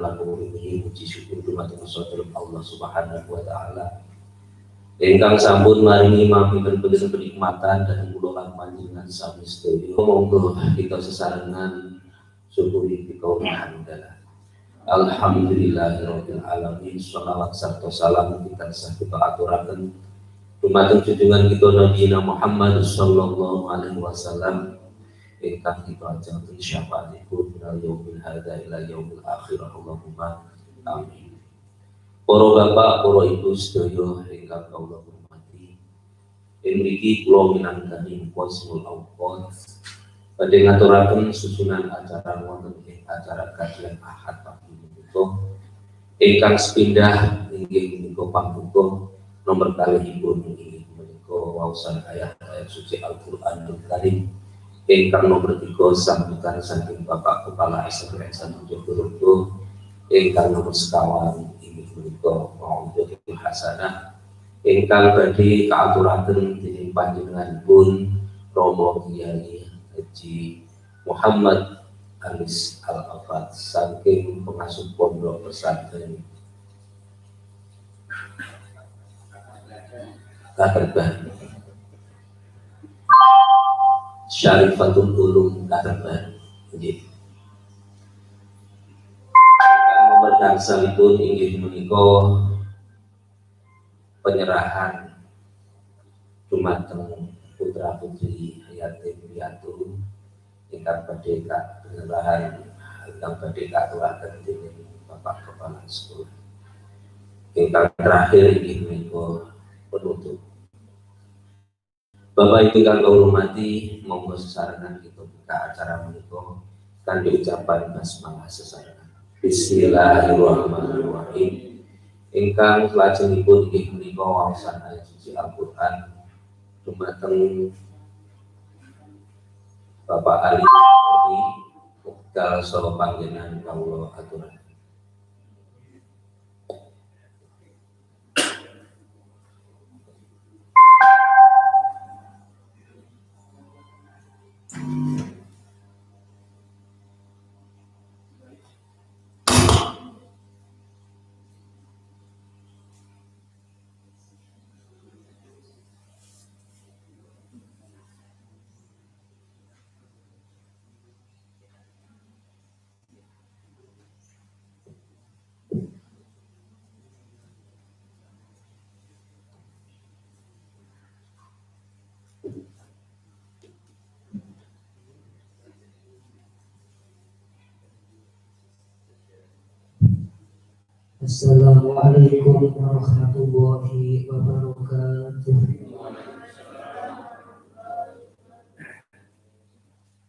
Alhamdulillah puji syukur dumateng Allah Subhanahu wa taala. Ingkang sampun maringi mampipun kenikmatan dan kula panjenengan sami sedaya. Monggo kita sesarengan syukuri kita alhamdulillah. Alhamdulillahirabbil alamin. Shalawat sarta salam kita aturaken dumateng junjungan kita Nabi Muhammad sallallahu alaihi wasallam. Ingkang kita ajaken syafaatipun minal yaumil hadza ila yaumil akhir. Allahumma amin. Para bapak, para ibu sedaya ingkang kula hormati, mriki kula minangkani Qasmul Awqaf badhe ngaturaken susunan acara wonten ing acara kajian Ahad pagi menika ingkang sepindah inggih menika pambuka nomor kalihipun inggih menika waosan ayat-ayat suci Al-Qur'anul Karim. Ingkang nomor 3 sambutan saking Bapak Kepala SMK Jogoroto. Ingkang nomor sekawan inggih menika Mauidul Hasanah ingkang badhe kaaturaken dening panjenenganipun Romo Kyai Haji Muhammad Anis Al-Afat saking pengasuh pondok pesantren Katerban Syarifatul Ulum Katerban. Nggih. Nomor gangsalipun inggih menika penyerahan dumateng putra putri yatim piatu ingkang badhe penyerahan ingkang badhe katuraken dening Bapak Kepala Sekolah. Ingkang terakhir inggih menika penutup. Bapak Ibu kang kula hormati, monggo sesarengan kita buka acara menika kanthi ucapan basmalah sesarengan. Bismillahirrahmanirrahim. Ingkang lajengipun inggih menika waosan ayat suci Al-Qur'an dumateng Bapak Ali wekdal saha panjenengan kawula aturaken. Assalamualaikum warahmatullahi wabarakatuh.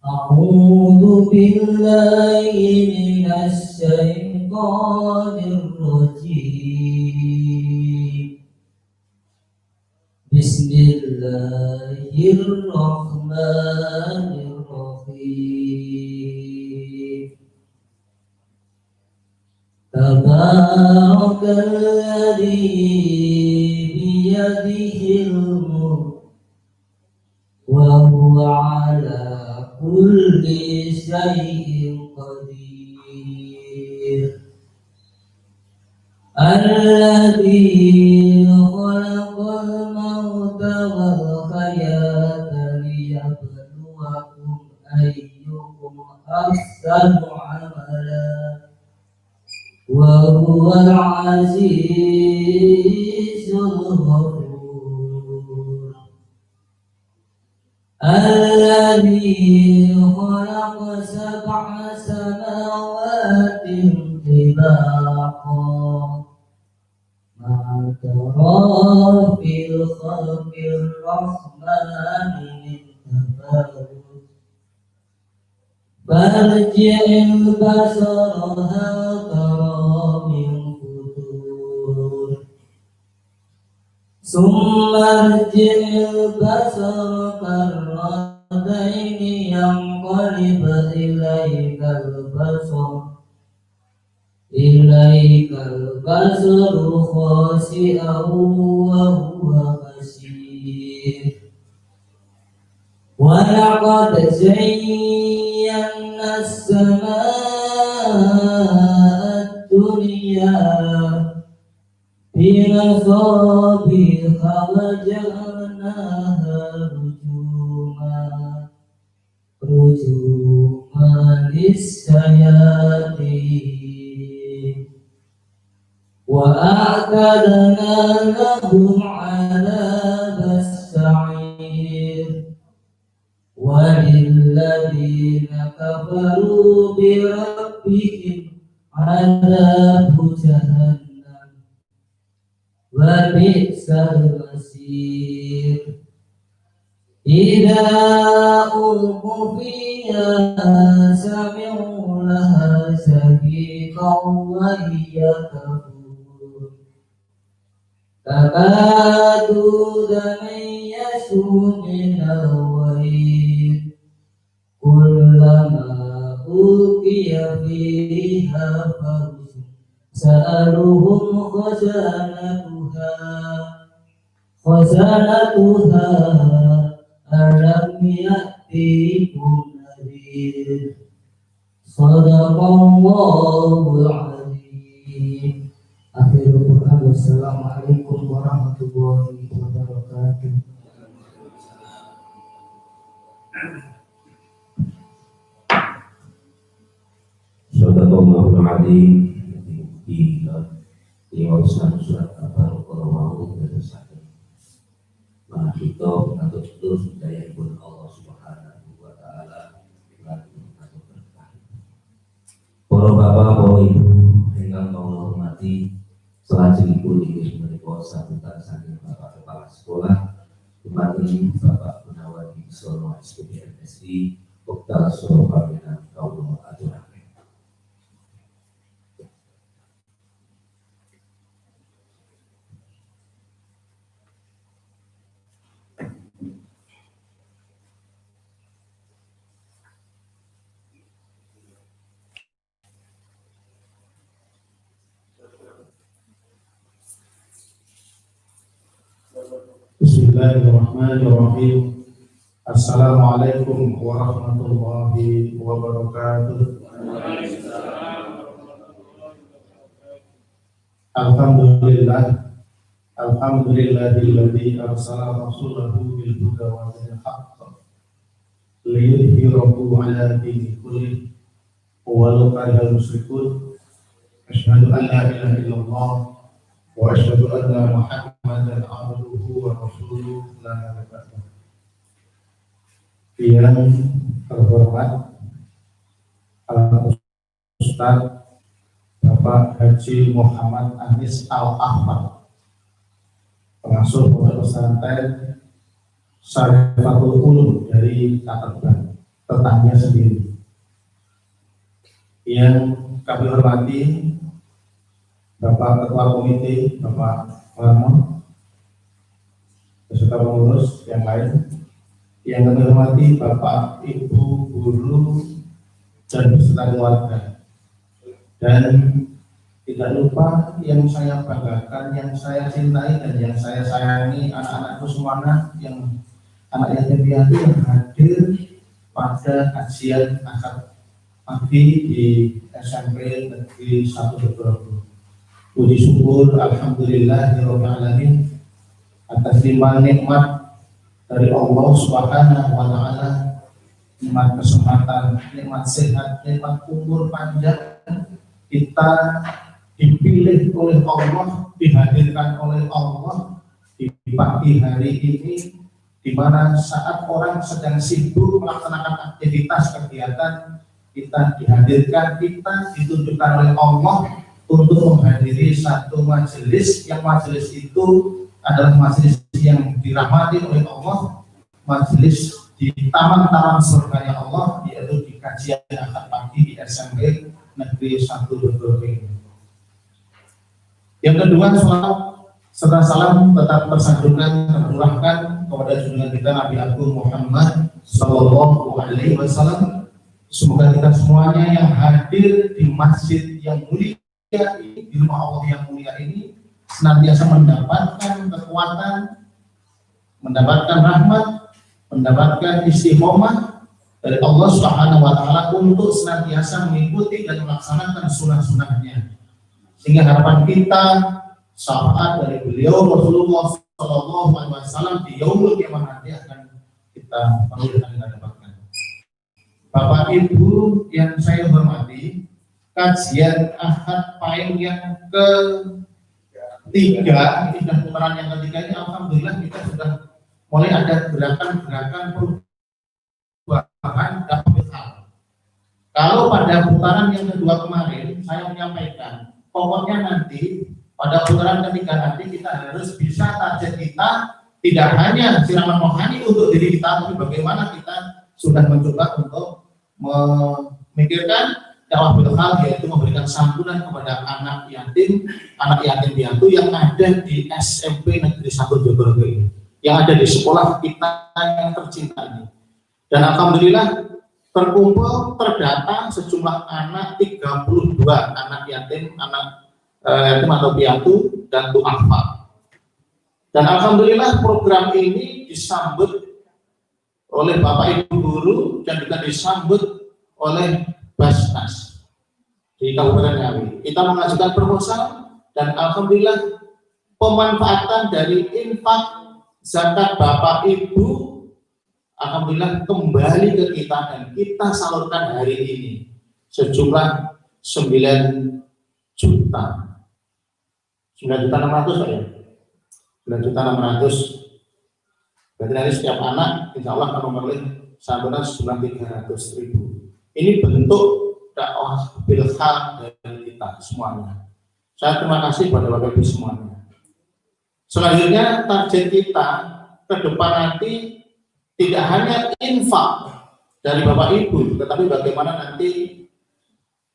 A'udzu billahi minasy syaithanir rajim. Bismillahirrahmanirrahim. Tabarakalladzi biyadihil mulk wa huwa ala kulli syai'in qadir. Alladzi khalaqal mauta wal hayata liyabluwakum ayyukum ahsanu amala wa huwal azizul ghafur. Alladzi khalaqa sab'a samawatin tibaqa ma tara fil khalqir rahmani min tafawut. Farji'il basara hal tara min futur. Summa arji'il basara karrataini yanqalib ilaikal basaru khasi'an wa huwa hasir. Wa laqad zayyana as-samaa'a الدنيا بمصابيح وجعلناها رجوما للشياطين وأعتدنا لهم عذاب السعير وللذين كفروا بربهم عذاب جهنم وبئس المصير إذا ألقوا فيها سمعوا لها شهيقا وهي تفور تكاد تميز من الغيظ كلما ألقي فيها فوج سألهم خزنتها ألم يأتيكم نذير صدق الله العظيم. Akhirul Quran. Wassalamualaikum warahmatullahi wabarakatuh. Sadaqallahul Azim. Di urusan surat Al-Baqarah dan Al-Sahih. Maka kita patut terus daya pun Allah Subhanahu wa taala lan patut berkah. Para bapak, para ibu ingkang kula hormati, salajengipun inggih menika sambutan saking Bapak Kepala Sekolah dumateng Bapak Munawari Sono SPDN SI Wekdal Solo Paminan kawula aturaken. Bismillahirrahmanirrahim. Assalamualaikum warahmatullahi wabarakatuh. Alhamdulillahilladzi arsala rasulahu bil huda wa dinil haqq liyudhhirahu 'ala dini kullih walau karihal musyrikun. Asyhadu an la ilaha illallah wa asyhadu anna Muhammadan abduhu wa rasuluhu la nabiyya ba'dahu. Yang terhormat Al-Ustaz Bapak Haji Muhammad Anis Al-Ahmad, pengasuh pondok pesantren Syarifatul Ulum dari Katerban, tetangga sendiri. Yang kami hormati Bapak Ketua Komite, Bapak Warno, beserta pengurus yang lain. Yang kami hormati Bapak, Ibu, Guru, dan beserta keluarga. Dan tidak lupa yang saya banggakan, yang saya cintai, dan yang saya sayangi, anak-anakku semuanya, yang anak yatim piatu yang hadir pada kajian akad pagi di SMP Negeri 1 Beberapa. Puji syukur alhamdulillahirabbil alamin atas limpahan nikmat dari Allah Subhanahu wa taala, nikmat kesehatan, nikmat sehat, nikmat umur panjang. Kita dipilih oleh Allah, dihadirkan oleh Allah di pagi hari ini, di mana saat orang sedang sibuk melaksanakan aktivitas kegiatan, kita dihadirkan, kita ditunjukkan oleh Allah untuk menghadiri satu majelis, yang majelis itu adalah majelis yang dirahmati oleh Allah, majelis di taman-taman surganya Allah, yaitu di kajian akad pagi di SMP Negeri 1 Beberapa. Yang kedua, salam serta salam tetap tersanjungkan, tercurahkan kepada junjungan kita Nabi Agung Muhammad Sallallahu Alaihi Wasallam. Semoga kita semuanya yang hadir di masjid yang mulia ini, di rumah Allah yang mulia ini, senantiasa mendapatkan kekuatan, mendapatkan rahmat, mendapatkan istiqomah dari Allah Subhanahu wa taala untuk senantiasa mengikuti dan melaksanakan sunnah-sunnahnya, Sehingga harapan kita syafaat dari beliau Rasulullah Shallallahu Alaihi Wasallam di yaumul kiamat nanti akan kita dapatkan. Bapak Ibu yang saya hormati, kajian Ahad Pahing yang ketiga, ini sudah putaran yang ketiga ini, alhamdulillah kita sudah mulai ada gerakan-gerakan perubahan dan pembesaran. Kalau pada putaran yang kedua kemarin saya menyampaikan, pokoknya nanti pada putaran ketiga nanti kita harus bisa target kita tidak hanya siraman rohani untuk diri kita, tapi bagaimana kita sudah mencoba untuk memikirkan dakwah bil hal, yaitu memberikan santunan kepada anak yatim piatu yang ada di SMP Negeri 1 Jogorogo ini, yang ada di sekolah kita yang tercinta ini. Dan alhamdulillah terdata sejumlah anak 32 anak yatim atau piatu dan du'afa. Dan alhamdulillah program ini disambut oleh Bapak Ibu guru dan juga disambut oleh Basnas di Kabupaten Ngawi. Kita mengajukan proposal dan alhamdulillah pemanfaatan dari infak zakat Bapak Ibu alhamdulillah kembali ke kita dan kita salurkan hari ini sejumlah 9 juta 9.600.000 ya. 9.600.000. Berarti dari setiap anak insya Allah akan memperoleh santunan sejumlah 300.000. Ini bentuk dakwah bil hal dari kita semuanya. Saya terima kasih kepada Bapak Ibu semuanya. Selanjutnya target kita ke depan nanti tidak hanya infak dari Bapak Ibu, tetapi bagaimana nanti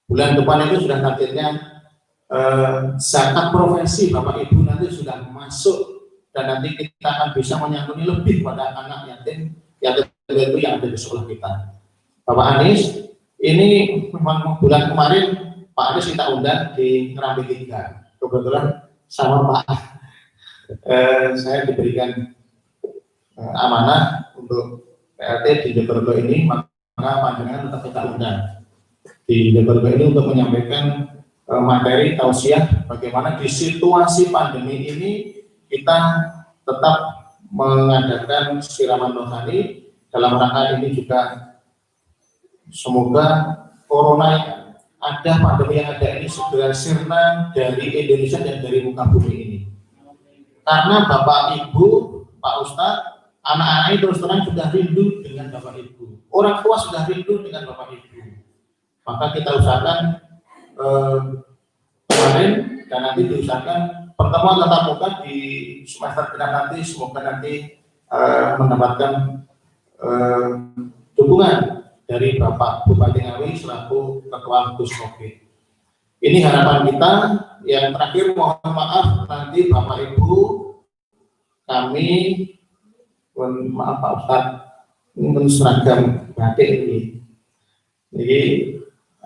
bulan depan itu sudah targetnya zakat profesi Bapak Ibu nanti sudah masuk. Dan nanti kita akan bisa menyantuni lebih pada anak yatim itu yang ada di sekolah kita. Bapak Anies, ini memang bulan kemarin Pak Anies kita undang di Ngerambi 3. Kebetulan sama Pak saya diberikan amanah untuk PLT di Jogorogo ini, maka panjenengan tetap kita undang di Jogorogo ini untuk menyampaikan materi tausiah bagaimana di situasi pandemi ini kita tetap mengadakan siraman rohani dalam rangka ini juga semoga corona ada pandemi yang ada ini segera sirna dari Indonesia dan dari muka bumi ini. Karena Bapak Ibu, Pak Ustadz, anak-anak ini terus terang sudah rindu dengan Bapak Ibu. Orang tua sudah rindu dengan Bapak Ibu. Maka kita usahakan kemarin dan nanti diusahakan pertemuan tatap muka di semester genap nanti, semoga nanti mendapatkan dukungan dari Bapak Bupati Ngawi selaku Ketua Gus Covid. Ini harapan kita. Yang terakhir mohon maaf nanti Bapak Ibu kami maaf Pak Ustadz seragam batik ini. Jadi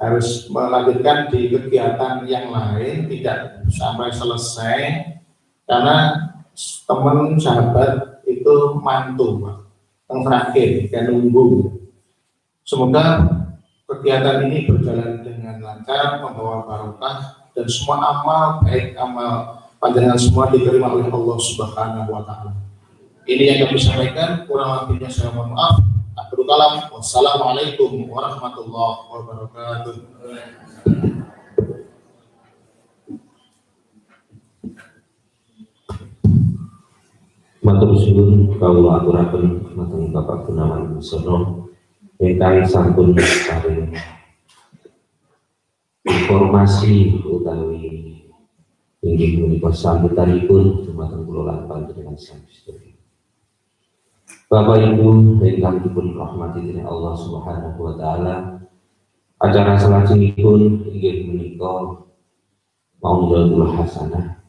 harus melanjutkan di kegiatan yang lain, tidak sampai selesai karena teman sahabat itu mantu Pak, yang terakhir dan nunggu. Semoga kegiatan ini berjalan dengan lancar, membawa barokah dan semua amal baik amal panjenengan semua diterima oleh Allah Subhanahu wa taala. Ini yang kami sampaikan, kurang lebihnya saya mohon maaf. Akhirul kalam, wassalamualaikum warahmatullahi wabarakatuh. Matur suwun kawula aturaken dhateng Bapak Gunawan Wisono ingkang sampun paring informasi utawi inggih punika sambutanipun dumateng kula lan panjenengan sedaya. Bapak Ibu ingkang dipun rahmati dening Allah Subhanahu wa taala, acara salajengipun inggih punika maunggal hasanah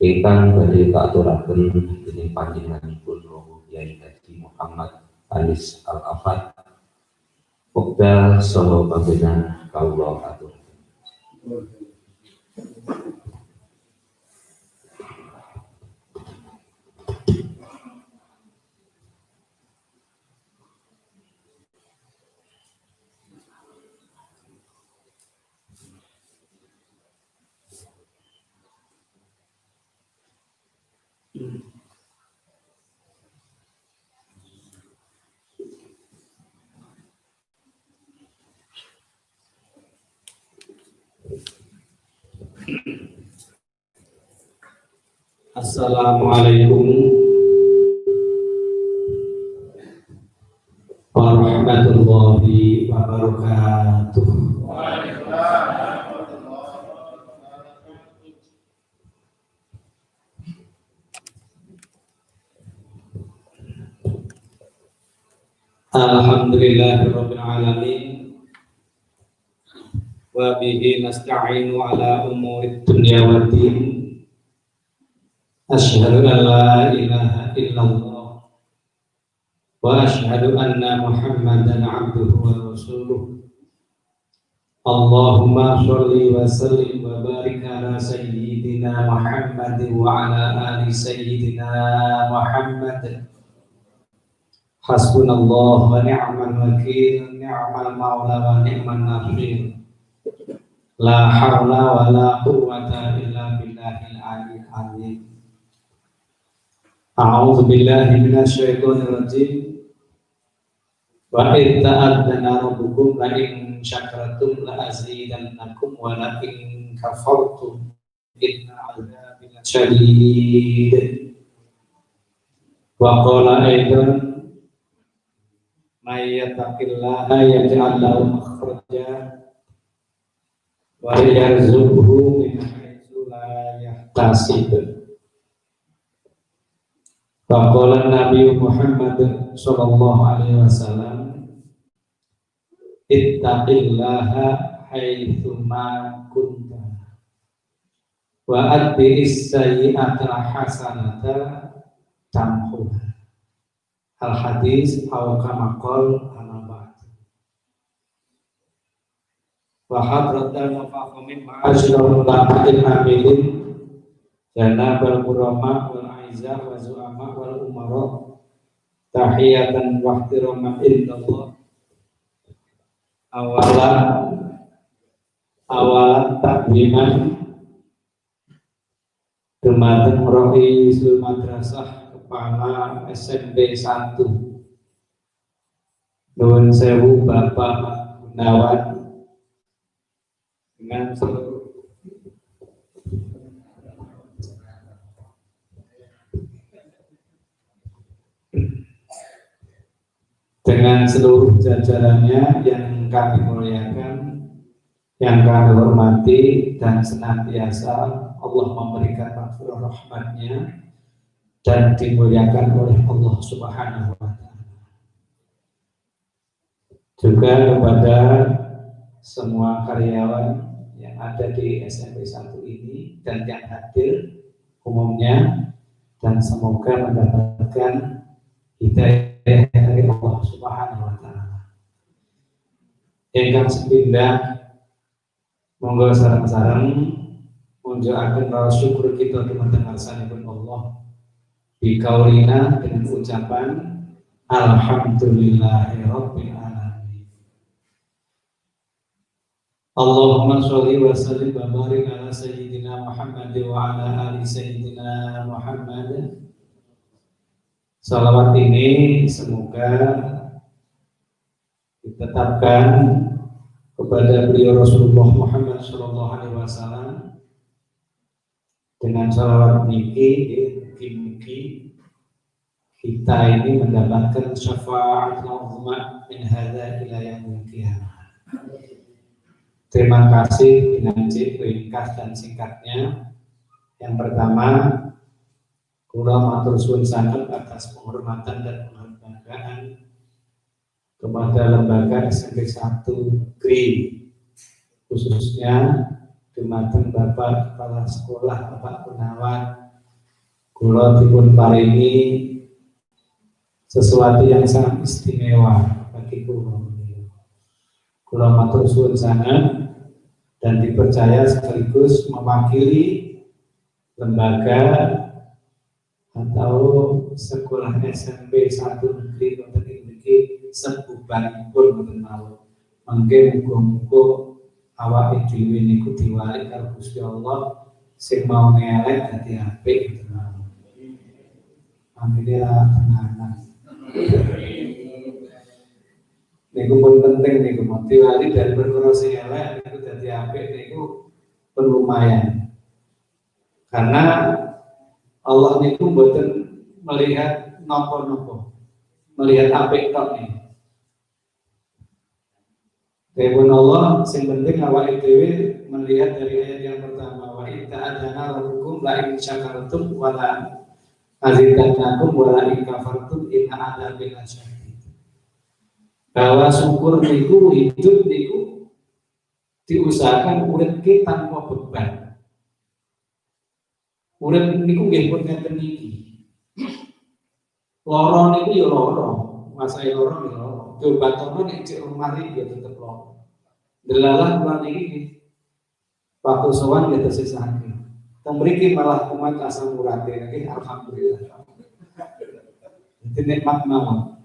ingkang badhe kaaturaken dening panjenenganipun Romo Kyai Haji Muhammad Anies Al-Afat. Pokda saha panjenengan kawula aturaken. Assalamualaikum warahmatullahi wabarakatuh. Alhamdulillahirabbil alamin wa bihi nasta'inu ala umurid dunya waddin. Asyhadu an la ilaha illallah wa asyhadu anna Muhammadan abduhu wa rasuluh. Allahumma sholli wa sallim wa barik ala sayyidina Muhammad wa ala ali sayyidina Muhammad. Hasbunallah wa ni'mal wakil, ni'mal maula wa ni'man nasir. La haula wa la quwwata illa billahil aliyyil azim. A'udzu billahi minasy syaithanir rajim. Wa idza ta'adzana rabbukum la in syakartum la azidannakum wa la in kafartum inna 'adzabi lasyadid. Wa qala aidan may yattaqillaha yaj'al lahu makhraja wa yarzuqhu min haitsu la yahtasib. Faqala Nabi Muhammad sallallahu alaihi wasallam, ittaqillaha haitsu ma kunta wa atbi'is sayyi'ata hasanata tamhuha. Al hadis aw kama qol ama ba'd. Wa hadratal mufahimin ma'asyiral ulamatil amilin janabal qurama wal aizah wa zu'ama wal umara tahiyatan wa ihtiraman indallah. Awalan takliman dumateng Ra'isul Madrasah Kepala SMP 1 Nuwun Sewu Bapak Gunawan dengan seluruh jajarannya yang kami muliakan, yang kami hormati, dan senantiasa Allah memberikan rahmat rahmatnya dan dimuliakan oleh Allah Subhanahu wa Ta'ala. Juga kepada semua karyawan yang ada di SMP 1 ini dan yang hadir umumnya, dan semoga mendapatkan hidayah dari Allah Subhanahu wa Ta'ala. Ingkang sepindah monggo sareng-sareng munjulaken rasa syukur kita dumateng ngarsanipun Allah bikaulina dengan ucapan alhamdulillahirabbil alamin. Allahumma sholli wa sallim wa barik ala sayyidina Muhammad wa ala ali sayyidina Muhammad. Salawat ini semoga ditetapkan kepada beliau Rasulullah Muhammad sallallahu alaihi wasallam. Dengan salawat niki mungkin kita ini mendapatkan syafaat uzma min hadza ila yaumil qiyamah. Terima kasih dengan ringkas dan singkatnya. Yang pertama, kula matur suwun sanget atas penghormatan dan penghargaan kepada lembaga SMP 1 GRI, khususnya dumateng Bapak Kepala Sekolah Bapak Gunawan. Kula dipun paringi sesuatu yang sangat istimewa bagi kula. Kula matur suwun sanget dan dipercaya sekaligus mewakili lembaga atau sekolah SMP 1 negeri wonten ing mriki sebubanipun mboten mawon. Mangke muga-muga awake dhewe niku diwalik karo Gusti Allah sing mau elek dadi apik mboten mawon. Alhamdulillah tenanan. Niku pun penting niku motivasi dari perkara sing elek niku dadi apik niku pun lumayan. Karena Allah niku mboten melihat napa-napa. Melihat apik tok nih. Dipun Allah sing penting awake dhewe melihat dari ayat yang pertama wa idza adana rabbukum la in syakartum wa la azidannakum wa la in kafartum inna adzabi lasyadid. Bahwa syukur niku hidup niku diusahakan urip ki tanpa beban. Urip niku nggih pun ngeten iki. Loro niku ya loro, masae loro ya loro. Diobatno nek cek rumari ya tetep loro. Delalah kula niki waktu sowan ya tersisa sakit. Teng mriki malah kumat asam urate niki alhamdulillah. Itu nikmat mawon.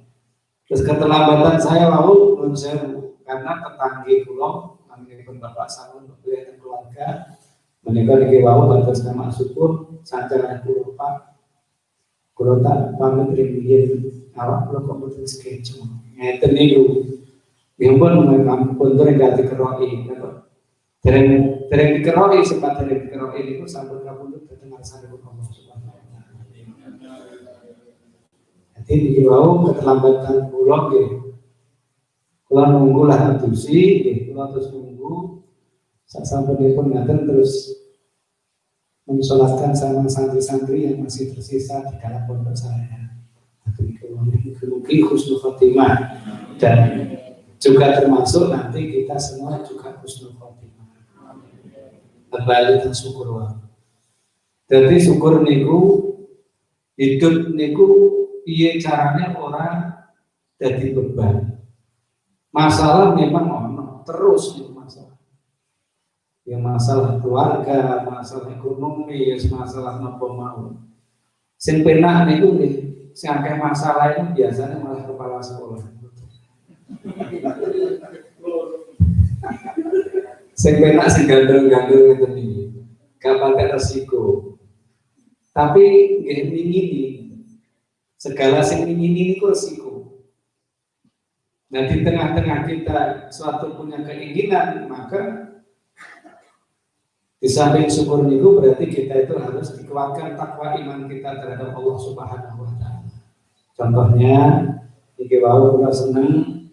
Terus keterlambatan saya lalu belum saya karena tetangga kula nangipun bapak sampun kegiatan keluarga menika niki wau batas nama syukur sanjana kula Pak. Kula tak pamit riyen awak kula kok mboten sketch. Ngeten niku. Yang pun dereng dikeroi, dereng dikeroi sempat dereng dikeroi itu sampun kapundhut dhateng ngarsanipun Allah Subhanahu wa taala. Jadi niki wau keterlambatan kula nggih. Kula nunggu lah adusi, nggih kula terus nunggu sak sampunipun ngaten terus mensolatkan sama santri-santri yang masih tersisa di dalam pondok saya. Tapi mugi husnul khotimah dan juga termasuk nanti kita semua juga husnul khotimah. Kembali ke syukur wae. Jadi syukur niku hidup niku piye caranya orang jadi beban. Masalah memang ono terus niku masalah. Ya masalah keluarga, masalah ekonomi, masalah napa mau. Sing penak niku nggih, sing akeh masalah itu biasanya malah kepala sekolah. Sing penak sing gandrung-gandrung ngeten iki. Gak pakai resiko. Tapi nggih ngingini. Segala sing ngingini niku resiko. Nah di tengah-tengah kita suatu punya keinginan, maka di samping syukur niku berarti kita itu harus dikuatkan takwa iman kita terhadap Allah Subhanahu wa taala. Contohnya iki wau kula seneng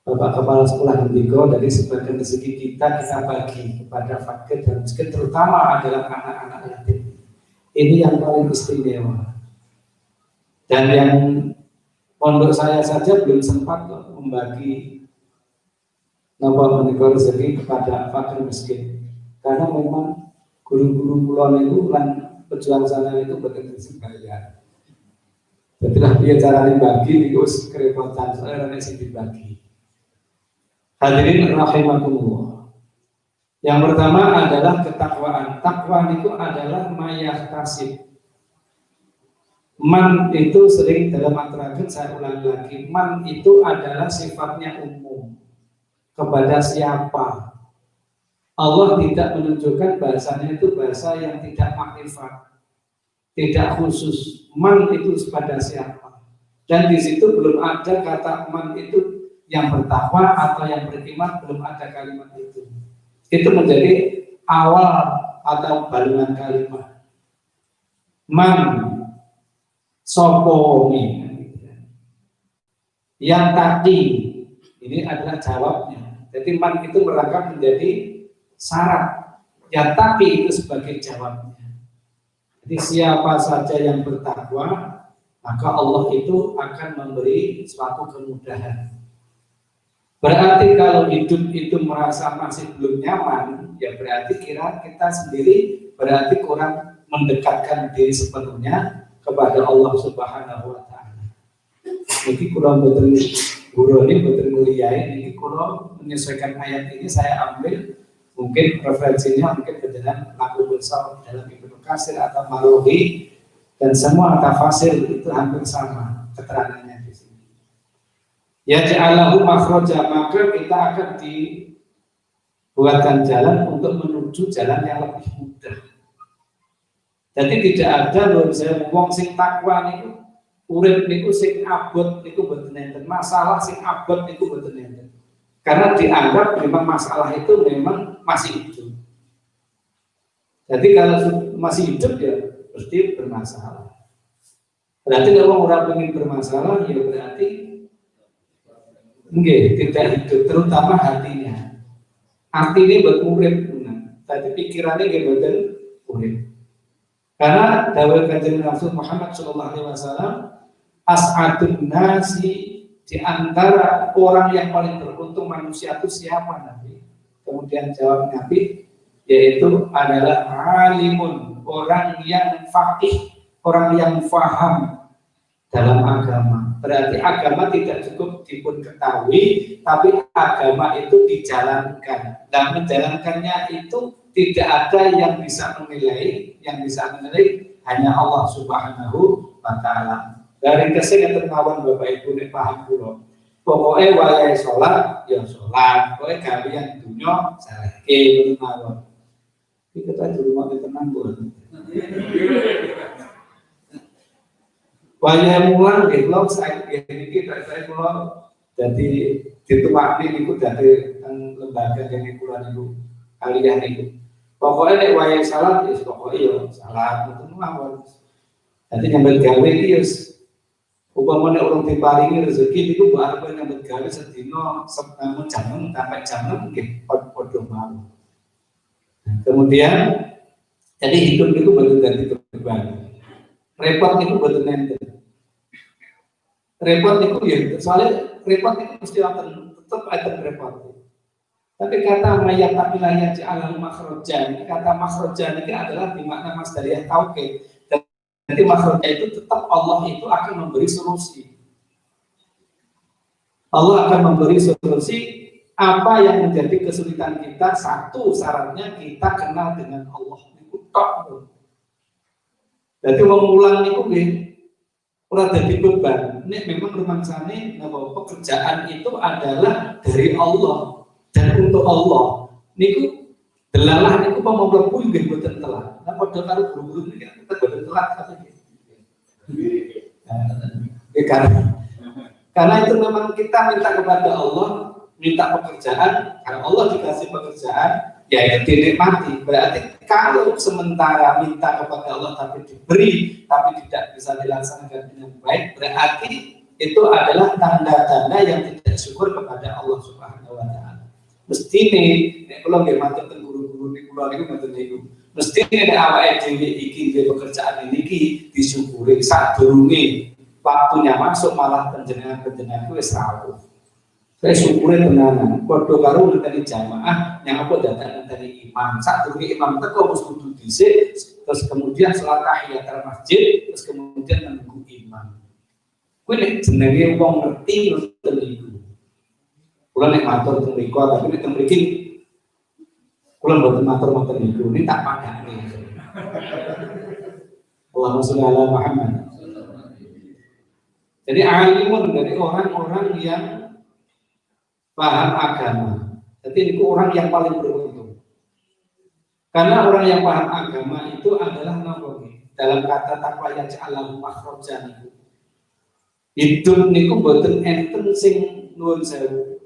Bapak Kepala Sekolah Hendiko dari sebagian rezeki kita bagi kepada fakir dan miskin, terutama adalah anak-anak yatim. Ini yang paling istimewa. Dan yang pondok saya saja belum sempat membagi menika rezeki kepada fakir miskin. Karena memang guru-guru kulon itu lan pejuang sana itu betul bayar. Jadilah dia cara dibagi itu kerepotan soalnya nanti dibagi. Hadirin rahimakumullah. Yang pertama adalah ketakwaan. Takwa itu adalah mayahtasib. Man itu sering dalam aturaken saya ulang lagi. Man itu adalah sifatnya umum. Kepada siapa? Allah tidak menunjukkan bahasanya itu bahasa yang tidak makrifat, tidak khusus. Man itu kepada siapa? Dan di situ belum ada kata man itu yang bertakwa atau yang beriman, belum ada kalimat itu. Itu menjadi awal atau balungan kalimat. Man sopomi. Yang tadi ini adalah jawabnya. Jadi man itu merangkap menjadi syarat. Yang tapi itu sebagai jawabnya. Jadi siapa saja yang bertakwa, maka Allah itu akan memberi suatu kemudahan. Berarti kalau hidup itu merasa masih belum nyaman, ya berarti kita sendiri berarti kurang mendekatkan diri sepenuhnya kepada Allah Subhanahu wa taala. Jadi kurang betul guru ini betul muliain ini kurang menyesuaikan ayat ini saya ambil mungkin referensinya mungkin dengan Laku Besar dalam Ibnu Katsir atau Marohi dan semua tafsir itu hampir sama keterangannya di sini. Ya ja'alahu makhraja, maka kita akan dibuatkan jalan untuk menuju jalan yang lebih mudah. Jadi tidak ada loh saya wong sing takwa niku urip niku sing abot niku mboten enten. Masalah sing abot niku mboten enten. Karena dianggap memang masalah itu memang masih hidup. Jadi kalau masih hidup ya pasti bermasalah. Berarti kalau orang ingin bermasalah ya berarti enggak, tidak hidup, terutama hatinya. Hati ini buat urip, tapi pikirannya enggak buat urip. Karena dawuh Kanjeng Rasul Muhammad sallallahu alaihi wasallam, as'adun nasi, di antara orang yang paling beruntung manusia itu siapa Nabi? Kemudian jawab Nabi, yaitu adalah alimun, orang yang faqih, orang yang faham dalam agama. Berarti agama tidak cukup dipun ketahui, tapi agama itu dijalankan. Dan menjalankannya itu tidak ada yang bisa menilai, hanya Allah Subhanahu wa Ta'ala. Dari kesehatan kawan Bapak Ibu nek paham kula. Pokoke wayahe salat ya salat, pokoke gawean dunya sareke mawon. Iki kita di rumah tenang Bu. Wayahe mulang nggih kula saiki iki saya kula dadi dituwakni niku dadi lembaga yang kula niku aliyah niku. Pokoke nek wayahe salat ya pokoke ya salat ngoten mawon. Dadi nyambel gawe iki ya upamane orang diparingi rezeki niku mbok arep nyambut gawe sedina jam 6 sampai jam 6 nggih padha mawon. Kemudian jadi hidup itu boten ganti beban. Repot niku boten enten. Repot niku ya soalnya repot niku mesti tetep ada repot. Tapi kata mayat tapilah ja'al makhrajan, kata makhrajan ini adalah dimakna masdariyah tauhid. Jadi makhluk itu tetap Allah itu akan memberi solusi. Allah akan memberi solusi apa yang menjadi kesulitan kita. Satu syaratnya kita kenal dengan Allah. Itu tok. Jadi mengulang itu ora dadi beban. Nek memang rumangsane napa pekerjaan itu adalah dari Allah dan untuk Allah. Niku delalah niku mau mlebu nggih mboten telat. Nah padha karo guru-guru niki kita boten telat katanya. Karena itu memang kita minta kepada Allah, minta pekerjaan, karena Allah dikasih pekerjaan, ya itu dinikmati. Berarti kalau sementara minta kepada Allah tapi diberi, tapi tidak bisa dilaksanakan dengan baik, berarti itu adalah tanda-tanda yang tidak syukur kepada Allah Subhanahu wa Ta'ala. Mesti nih, kalau nggih matur teng guru-guru niku kula niku mboten niku. Mesti nek awake dhewe iki nggih pekerjaan niki disyukuri sadurunge waktunya masuk malah panjenengan wis rawuh. Saya syukure tenanan. Padha karo ngenteni jamaah yang apa datang ngenteni imam. Sadurunge imam teko wis kudu dhisik, terus kemudian salat tahiyatul masjid, terus kemudian menunggu imam. Kuwi nek jenenge wong ngerti ngoten niku. Kula nek matur teng mriku tapi nek teng mriki kula mboten matur-matur niku, ini tak padane. Allahumma sholli ala Muhammad. Jadi alimun dari orang-orang yang paham agama. Jadi itu orang yang paling beruntung. Karena orang yang paham agama itu adalah nabi. Dalam kata takwa yang ja'alahu makhrajan itu. Hidup niku mboten enten sing nuwun sewu.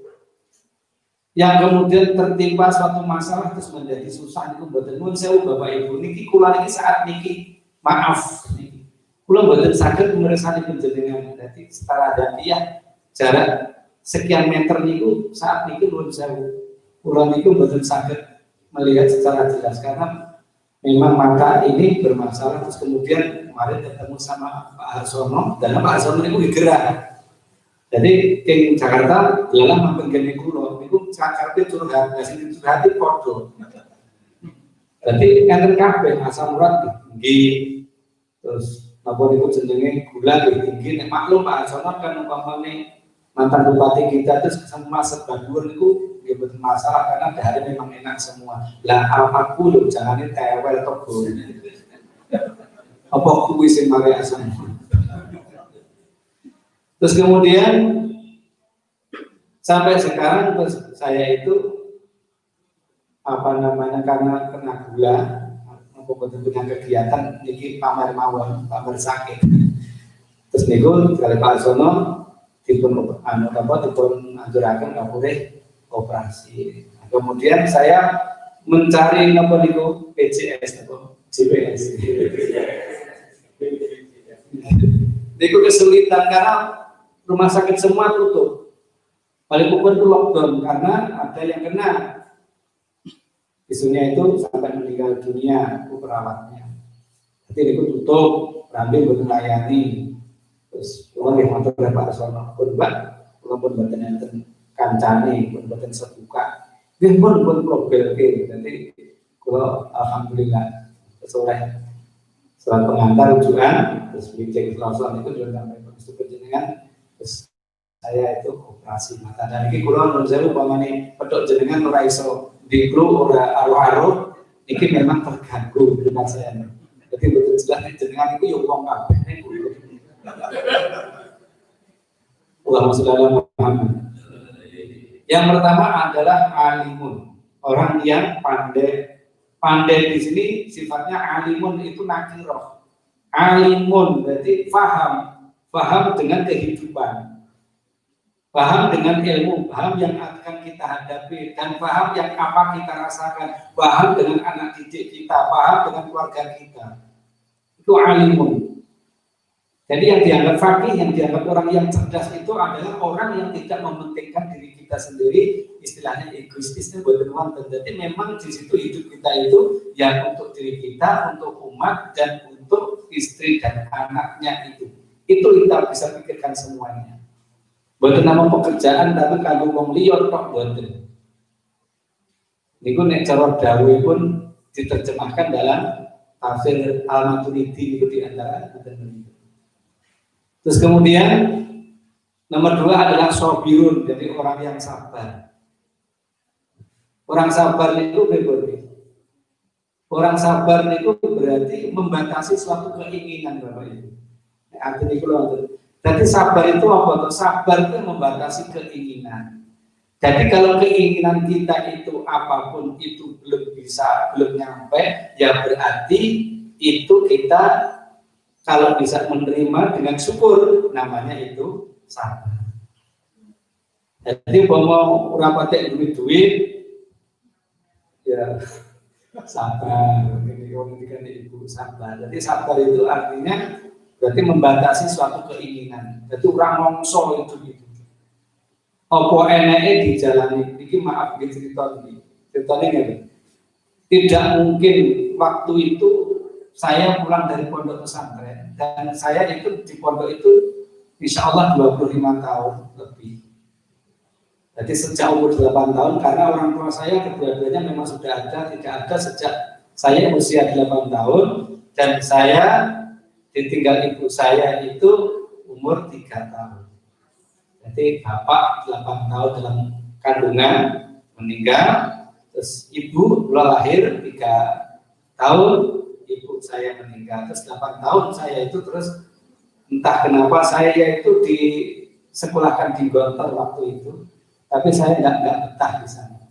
Yang kemudian tertimpa suatu masalah terus menjadi susah niku mboten nuwun sewu Bapak Ibu niki kula niki saat niki maaf niki kula mboten saged mirsani panjenengan dadi setara dadiah jarak sekian meter niku saat niki nuwun sewu kula niku mboten saged melihat secara jelas karena memang mata ini bermasalah. Terus kemudian kemarin ketemu sama Pak Harsono dan Pak Harsono niku gerak. Jadi ing Jakarta dalam mampir gene kula niku Jakarta curhat, sing curhat padha. Jadi enten kabeh asam urat nggih. Terus napa niku jenenge gula tinggi nek maklum Pak Harsono kan umpamane mantan bupati kita terus sama Sebadur niku nggih mboten masalah karena dari memang enak semua. Lah aku lho jangane tewel tok goreng. Apa kuwi sing mare asam. Terus kemudian sampai sekarang terus saya itu karena kena gula boten punya kegiatan niki pamer mawon, pamer sakit. Terus niku kali Pak Sono dipun dipun anjuraken kapure operasi. Kemudian saya mencari napa niku PJS atau JPS. Niku kesulitan karena rumah sakit semua tutup. Paling pokok itu lockdown karena ada yang kena. Isunya itu sampai meninggal dunia perawatnya. Jadi niku tutup, rambil boten layani. Terus orang yang matur Pak Sono pun Mbak, kula pun boten enten kancane, pun boten sebuka. Nggih pun probelke. Dadi kula alhamdulillah sesuai setelah pengantar rujukan terus bincang selasa itu juga sampai bersyukur jenengan terus saya itu operasi mata dan ini kula nun sewu pamane pedhok jenengan ora iso diklu ora aruh-aruh iki memang terganggu dengan saya. Jadi betul jelas jenengan itu yo wong kabeh niku. Allahumma sholli ala Muhammad. Yang pertama adalah alimun, orang yang pandai. Pandai di sini sifatnya alimun itu nakiroh. Alimun berarti paham dengan kehidupan, paham dengan ilmu, paham yang akan kita hadapi dan paham yang apa kita rasakan, paham dengan anak didik kita, paham dengan keluarga kita. Itu alimun. Jadi yang dianggap faqih, yang dianggap orang yang cerdas itu adalah orang yang tidak mementingkan diri kita sendiri, istilahnya egoistisnya buat teman-teman. Jadi memang di situ hidup kita itu ya untuk diri kita, untuk umat dan untuk istri dan anaknya itu. Itu kita bisa pikirkan semuanya. Buat nama pekerjaan tapi kalau wong liya tok boten. Niku nek cara dawuh pun diterjemahkan dalam tafsir Al-Maturidi itu di antara Terus kemudian nomor 2 adalah sobirun, jadi orang yang sabar. Orang sabar itu berarti orang sabar itu berarti membatasi suatu keinginan Bapak Ibu. Artinya itu jadi sabar itu apa? Sabar itu membatasi keinginan. Jadi kalau keinginan kita itu apapun itu belum nyampe, ya berarti itu kita kalau bisa menerima dengan syukur, namanya itu sabar. Jadi mau rapatek duit, ya sabar. Ini komunikasi ibu sabar. Jadi sabar itu artinya berarti membatasi suatu keinginan. Jadi orang mongso itu gitu. Apa enake dijalani? Ini maaf cerita ini. Ceritanya nggak? Tidak mungkin waktu itu saya pulang dari pondok pesantren dan saya itu di pondok itu insya Allah 25 tahun lebih. Jadi sejak umur 8 tahun karena orang tua saya kedua-duanya memang sudah ada, tidak ada sejak saya usia 8 tahun dan saya ditinggal ibu saya itu umur 3 tahun. Jadi bapak 8 tahun dalam kandungan meninggal, terus ibu lahir 3 tahun. Ibu saya meninggal, terus 8 tahun saya itu terus entah kenapa saya itu disekolahkan di Gontor waktu itu, tapi saya nggak betah di sana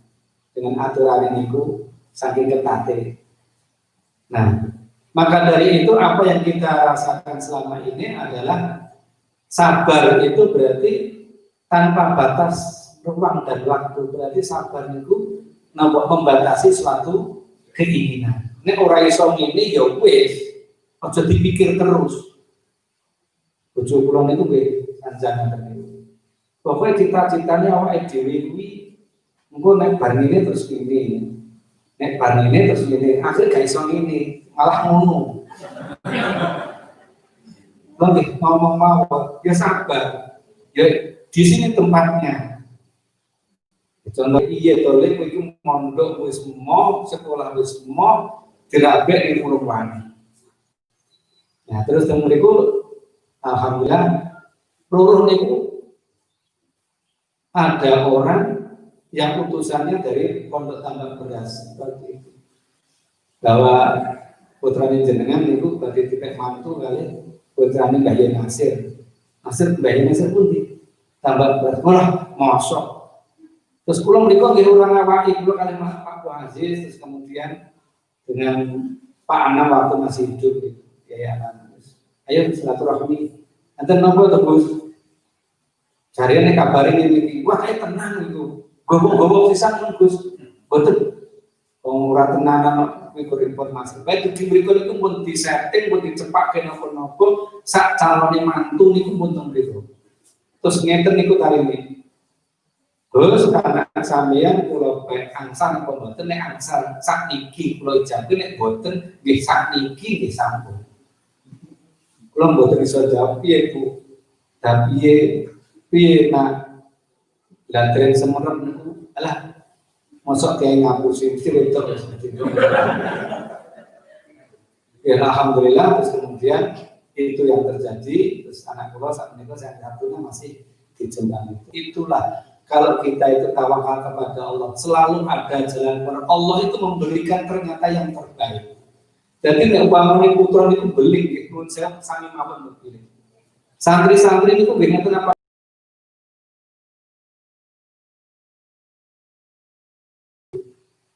dengan aturan ini saking ketatnya. Nah, maka dari itu apa yang kita rasakan selama ini adalah sabar itu berarti tanpa batas ruang dan waktu, berarti sabar itu membatasi suatu keinginan. Nek ora iso ngene ya wis, aja dipikir terus. Bojo kula niku nggih sanjang ngoten. Pokoke cita-citane awake dhewe kuwi engko nek bar ngene terus ngene. Nek bar ngene terus ngene, akhir gak iso ngene, malah ngono. Nggih, ngomong mawon, ya sabar. Ya di sini tempatnya. Contoh iya tole iki mondok wis mau, sekolah wis mau dirabek di Purung Wani. Nah terus kemudian alhamdulillah luluh niku ada orang yang utusannya dari Pondok Tambak Beras seperti itu. Bahwa putrane jenengan niku badhe dipek mantu kali putrane Mbah Yen Nasir. Mbah Yen Nasir pun di Tambak Beras. Malah mosok. Terus kula mriku nggih urang awaki kula kalih Pak Aziz terus kemudian dengan Pak Anam waktu masih hidup ya Anam. Ayo silaturahmi. Enten nopo to Gus? Jarene kabarin ini, wah kayak tenang itu. Gobok-gobok sisan Gus. Betul. Ora tenanan mikir informasi. Baik di berikut itu pun di setting, pun dicepake nopo-nopo, sak calone mantu niku pun teng mriku. Terus ngeten niku tarini. Terus anak sampeyan kula angsal apa mboten nek angsal sak niki kula ijabe nek mboten nggih sak niki nggih sampun. Kula mboten iso jawab piye Bu. Tapi piye nak lantren semerep niku alah mosok kayak ngapusi mesti wedok. Ya alhamdulillah terus kemudian itu yang terjadi terus anak kula saat menika saya satunya masih di Jember. Itulah kalau kita itu tawakal kepada Allah selalu ada jalan keluar. Allah itu memberikan ternyata yang terbaik. Jadi nek umpamane putra niku beling niku saya sami mawon pilih. Santri-santri niku nggih ngeten apa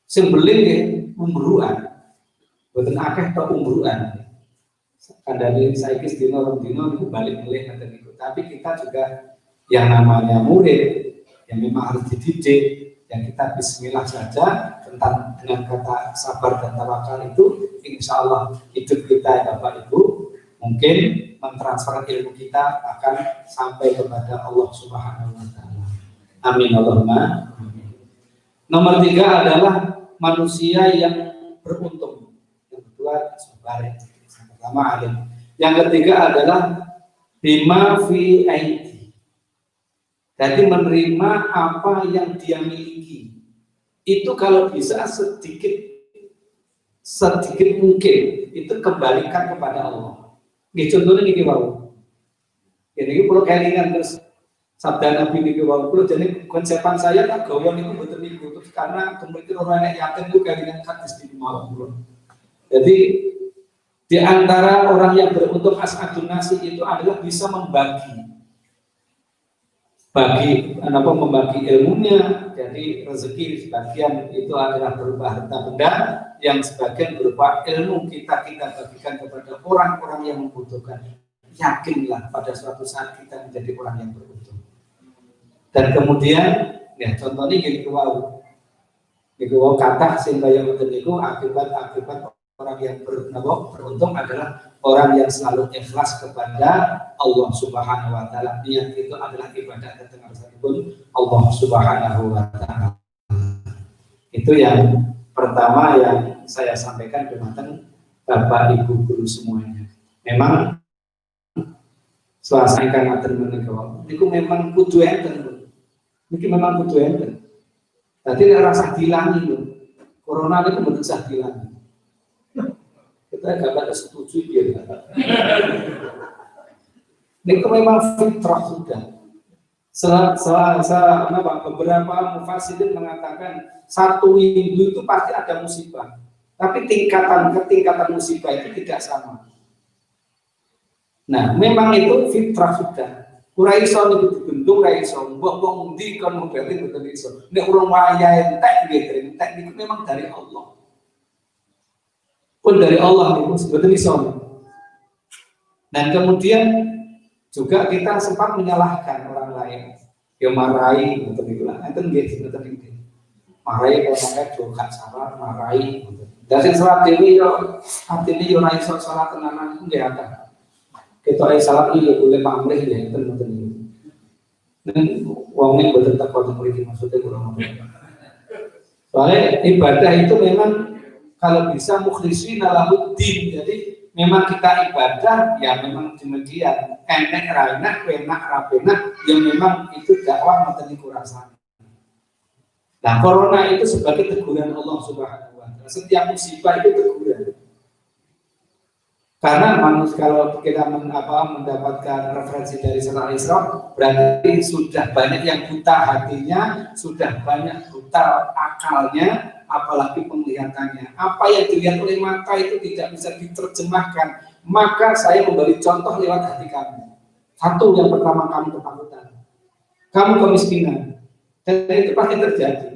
sing beling nggih umbruan. Boten akeh tok umbruan. Kandhane saiki sedina rong dina niku balik melih ngoten niku. Tapi kita juga yang namanya murid yang memang harus dididik, yang kita bismillah saja tentang dengan kata sabar dan tawakal itu, insya Allah hidup kita Bapak Ibu mungkin mentransfer ilmu kita akan sampai kepada Allah Subhanahu Wa Taala. Amin Allahumma. Nomor 3 adalah manusia yang beruntung. Yang kedua sabar, yang pertama alim. Yang ketiga adalah bima fi aidi. Jadi menerima apa yang dia miliki. Itu kalau bisa sedikit mungkin itu kembalikan kepada Allah. Nggih contohnya niki wau. Ini perlu kelingan terus sabda Nabi niki wau. Kulo jane konsepan saya tak gawa niku mboten niku terus karena kemudian orang yang yakin itu kelingan hadis di mawon. Jadi di antara orang yang beruntung as'adun nasi itu adalah bisa membagi ilmunya. Jadi rezeki sebagian itu adalah berupa harta benda, yang sebagian berupa ilmu kita bagikan kepada orang-orang yang membutuhkan. Yakinlah pada suatu saat kita menjadi orang yang beruntung. Dan kemudian ya contohnya gini wau kata sing kaya ngoten niku akibat orang yang beruntung adalah orang yang selalu ikhlas kepada Allah Subhanahu Wa Taala. Niat itu adalah ibadah datang pun Allah Subhanahu Wa Taala. Itu yang pertama yang saya sampaikan dumateng Bapak Ibu guru semuanya. Memang suasana ngaten menika niku memang kudu enten. Niki memang kudu enten. Dadi nek rasa dilangi lho. Corona niku mboten usah dilangi. Kita gak setuju dia. Itu memang fitrah sudah. Beberapa mufassirin mengatakan 1 minggu itu pasti ada musibah. Tapi tingkatan musibah itu tidak sama. Nah, memang itu fitrah sudah. Ora iso niku dibentuk ora iso. Mbok ndi kon mubali mboten iso. Nek urung wayahe entek nggih, entek niku memang dari Allah. Pun dari Allah itu sebetulnya iso. Dan kemudian juga kita sempat menyalahkan orang lain. Ya marahi betul itu lah. Itu nggih betul itu. Marahi kalau pakai jokat salah marahi. Dari salat ini yo atine yo ora iso salat tenanan nggih ada. Kita salat iki boleh pamrih ya betul itu. Dan wong boten tak kudu mriki maksudnya kurang apa. Soalnya ibadah itu memang kalau bisa mukhlisin lahuddin, jadi memang kita ibadah ya memang demikian enek rainak penak rapenak yang memang itu dakwah materi kurasa. Nah corona itu sebagai teguran Allah Subhanahu Wa Taala. Setiap musibah itu teguran. Karena manusia kalau kita mendapatkan referensi dari Surah Al-Isra berarti sudah banyak yang buta hatinya, sudah banyak buta akalnya, apalagi penglihatannya. Apa yang dilihat oleh mata itu tidak bisa diterjemahkan. Maka saya memberi contoh lewat hati kamu. Satu, yang pertama kamu ketakutan, kamu kemiskinan, dan itu pasti terjadi.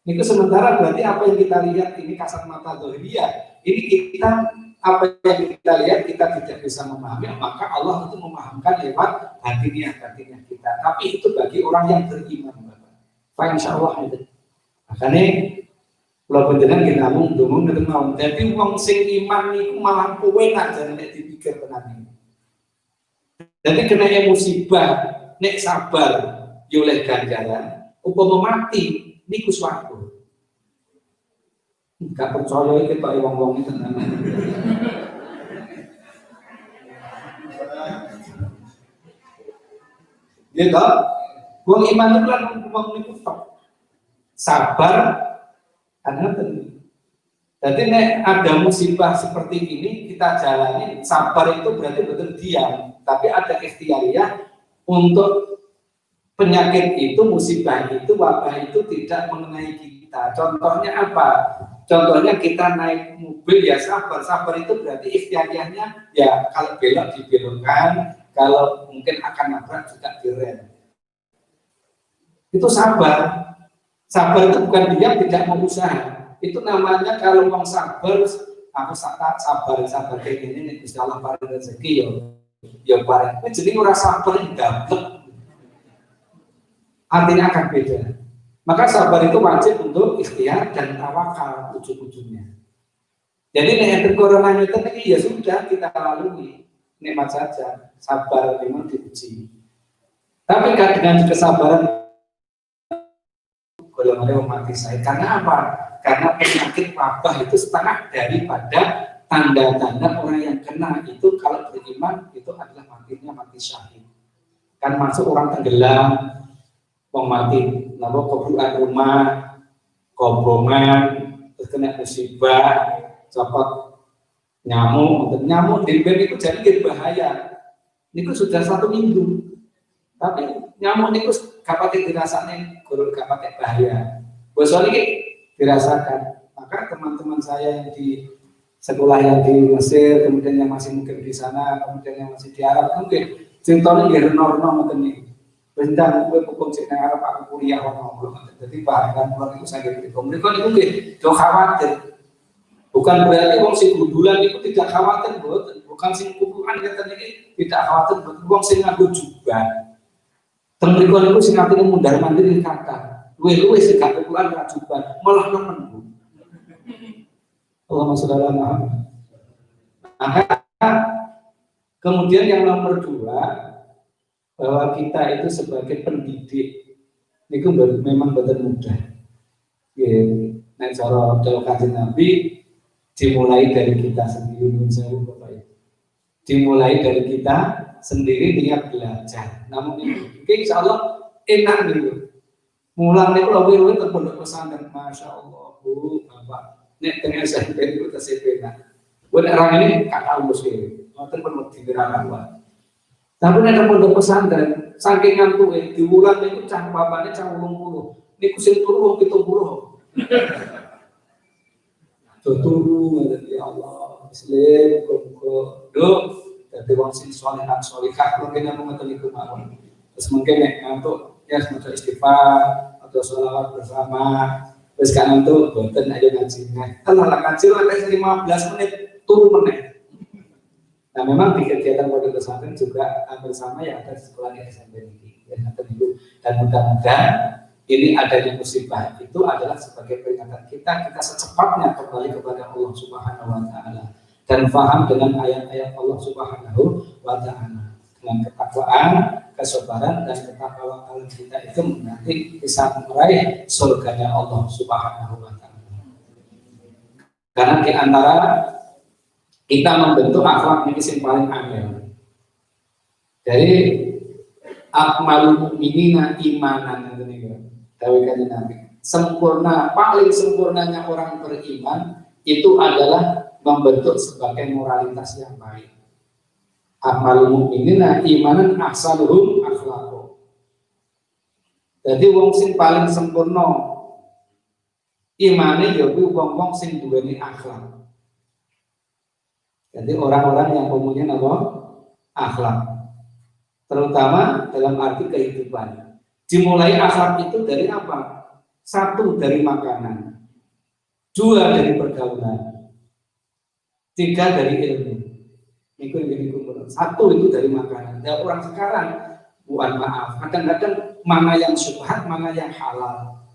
Itu sementara berarti apa yang kita lihat ini kasat mata dohiriyah Ini kita apa yang kita lihat kita tidak bisa memahami, maka Allah itu memahamkan lewat hatinya kita. Tapi itu bagi orang yang beriman, Pak. Insya Allah itu. Makanya kalau penjenengan kita ngomong itu mau. Jadi wong sing iman niku malah kuwenak jan nek dipikir tenan. Jadi kena musibah, nek sabar yo oleh ganjaran, upama mati niku swarga. Enggak percaya iki Pak wong-wong iki tenan. Ya toh, wong iman itu lan wong niku sabar karena jadi nek ada musibah seperti ini kita jalani, sabar itu berarti betul diam, tapi ada ikhtiariyah untuk penyakit itu, musibah itu, wabah itu tidak mengenai kita. Contohnya apa? Contohnya kita naik mobil ya sabar, sabar itu berarti ikhtiariyahnya ya kalau belok dibelokkan, kalau mungkin akan nabrak juga direm. Itu sabar. Sabar itu bukan diam, tidak mau usaha. Itu namanya kalau orang sabar, aku sabar kayak gini nih, Gusti Allah paring rezeki ya paring. Jadi orang sabar yang dapat, artinya akan beda. Maka sabar itu wajib untuk ikhtiar dan tawakal ujung-ujungnya. Jadi nek corona itu ya sudah kita lalui, nikmat saja. Sabar memang diuji. Tapi dengan kesabaran golongannya mati saya. Karena apa? Karena penyakit wabah itu setengah daripada tanda-tanda orang yang kena itu kalau beriman itu adalah matinya mati syahid. Kan masuk orang tenggelam, orang mati, lalu keburukan rumah, kobongan, terus kena musibah, copot nyamuk di bed itu jadi berbahaya. Ini sudah 1 minggu, tapi nyamuk itu gak pakai dirasakan, gak pakai bahaya. Bosok ini dirasakan. Maka teman-teman saya yang di sekolah yang di Mesir, kemudian yang masih mungkin di sana, kemudian yang masih di Arab, mungkin contohnya di Renorno mungkin bentang hukum cek Arab aku kuliah orang jadi bahan pulang itu saya gitu. Mereka itu mungkin khawatir. Bukan berarti wong sing bulan itu tidak khawatir, bukan sing kukulan kata ini tidak khawatir, wong sing nganggo jubah. Temen itu sing atine mundar mandir kata. Luwe sing gak kukulan ra jubah, malah nemen. Allahumma sholli ala Muhammad. Maka kemudian yang nomor 2 bahwa kita itu sebagai pendidik itu memang betul mudah. Nek cara Kanjeng Nabi dimulai dari kita sendiri, dimulai dari kita sendiri niat belajar. Namun ini insya Allah enak gitu. Mulang itu lebih terpondok pesantren, masya Allah bu, bapak. Nek dengan SMP itu SMP nak. Buat orang ini kakak muslim, terpondok di gerakan. Tapi nek terpondok pesantren, saking ngantuk di bulan itu cah bapaknya cah 80. Ini kusin turu 70. Turu ya Allah, muslim, kok dari wong sing solehan solihah mungkin yang mengetahui kemauan. Terus mungkin untuk ya semacam istighfar atau sholawat bersama. Terus kan untuk boten aja ngajinya. Kalau ngaji lah 15 menit turu menit. Nah memang di kegiatan pondok pesantren juga bersama ya ada sekolah di SMP ini ya, dan mudah-mudahan ini adanya musibah itu adalah sebagai peringatan kita secepatnya kembali kepada Allah Subhanahu wa taala dan paham dengan ayat-ayat Allah Subhanahu wa taala dengan ketakwaan, kesabaran dan ketakwaan kita itu nanti bisa meraih surganya Allah Subhanahu wa taala. Karena di antara kita membentuk akhlak ini yang paling angel. Jadi akmalul mukminina imanan Kanjeng Nabi. Sempurna, paling sempurnanya orang beriman itu adalah membentuk sebagai moralitas yang baik. Akmalul mukminina imanan ahsanuhum akhlaqo. Jadi wong sing paling sempurna imane ya kuwi wong-wong sing duweni akhlak. Jadi orang-orang yang punya apa? Akhlak. Terutama dalam arti kehidupan. Dimulai akhlak itu dari apa? 1 dari makanan, 2 dari pergaulan, 3 dari ilmu. Satu itu dari makanan. Dan orang sekarang, mohon maaf, kadang-kadang mana yang syubhat, mana yang halal.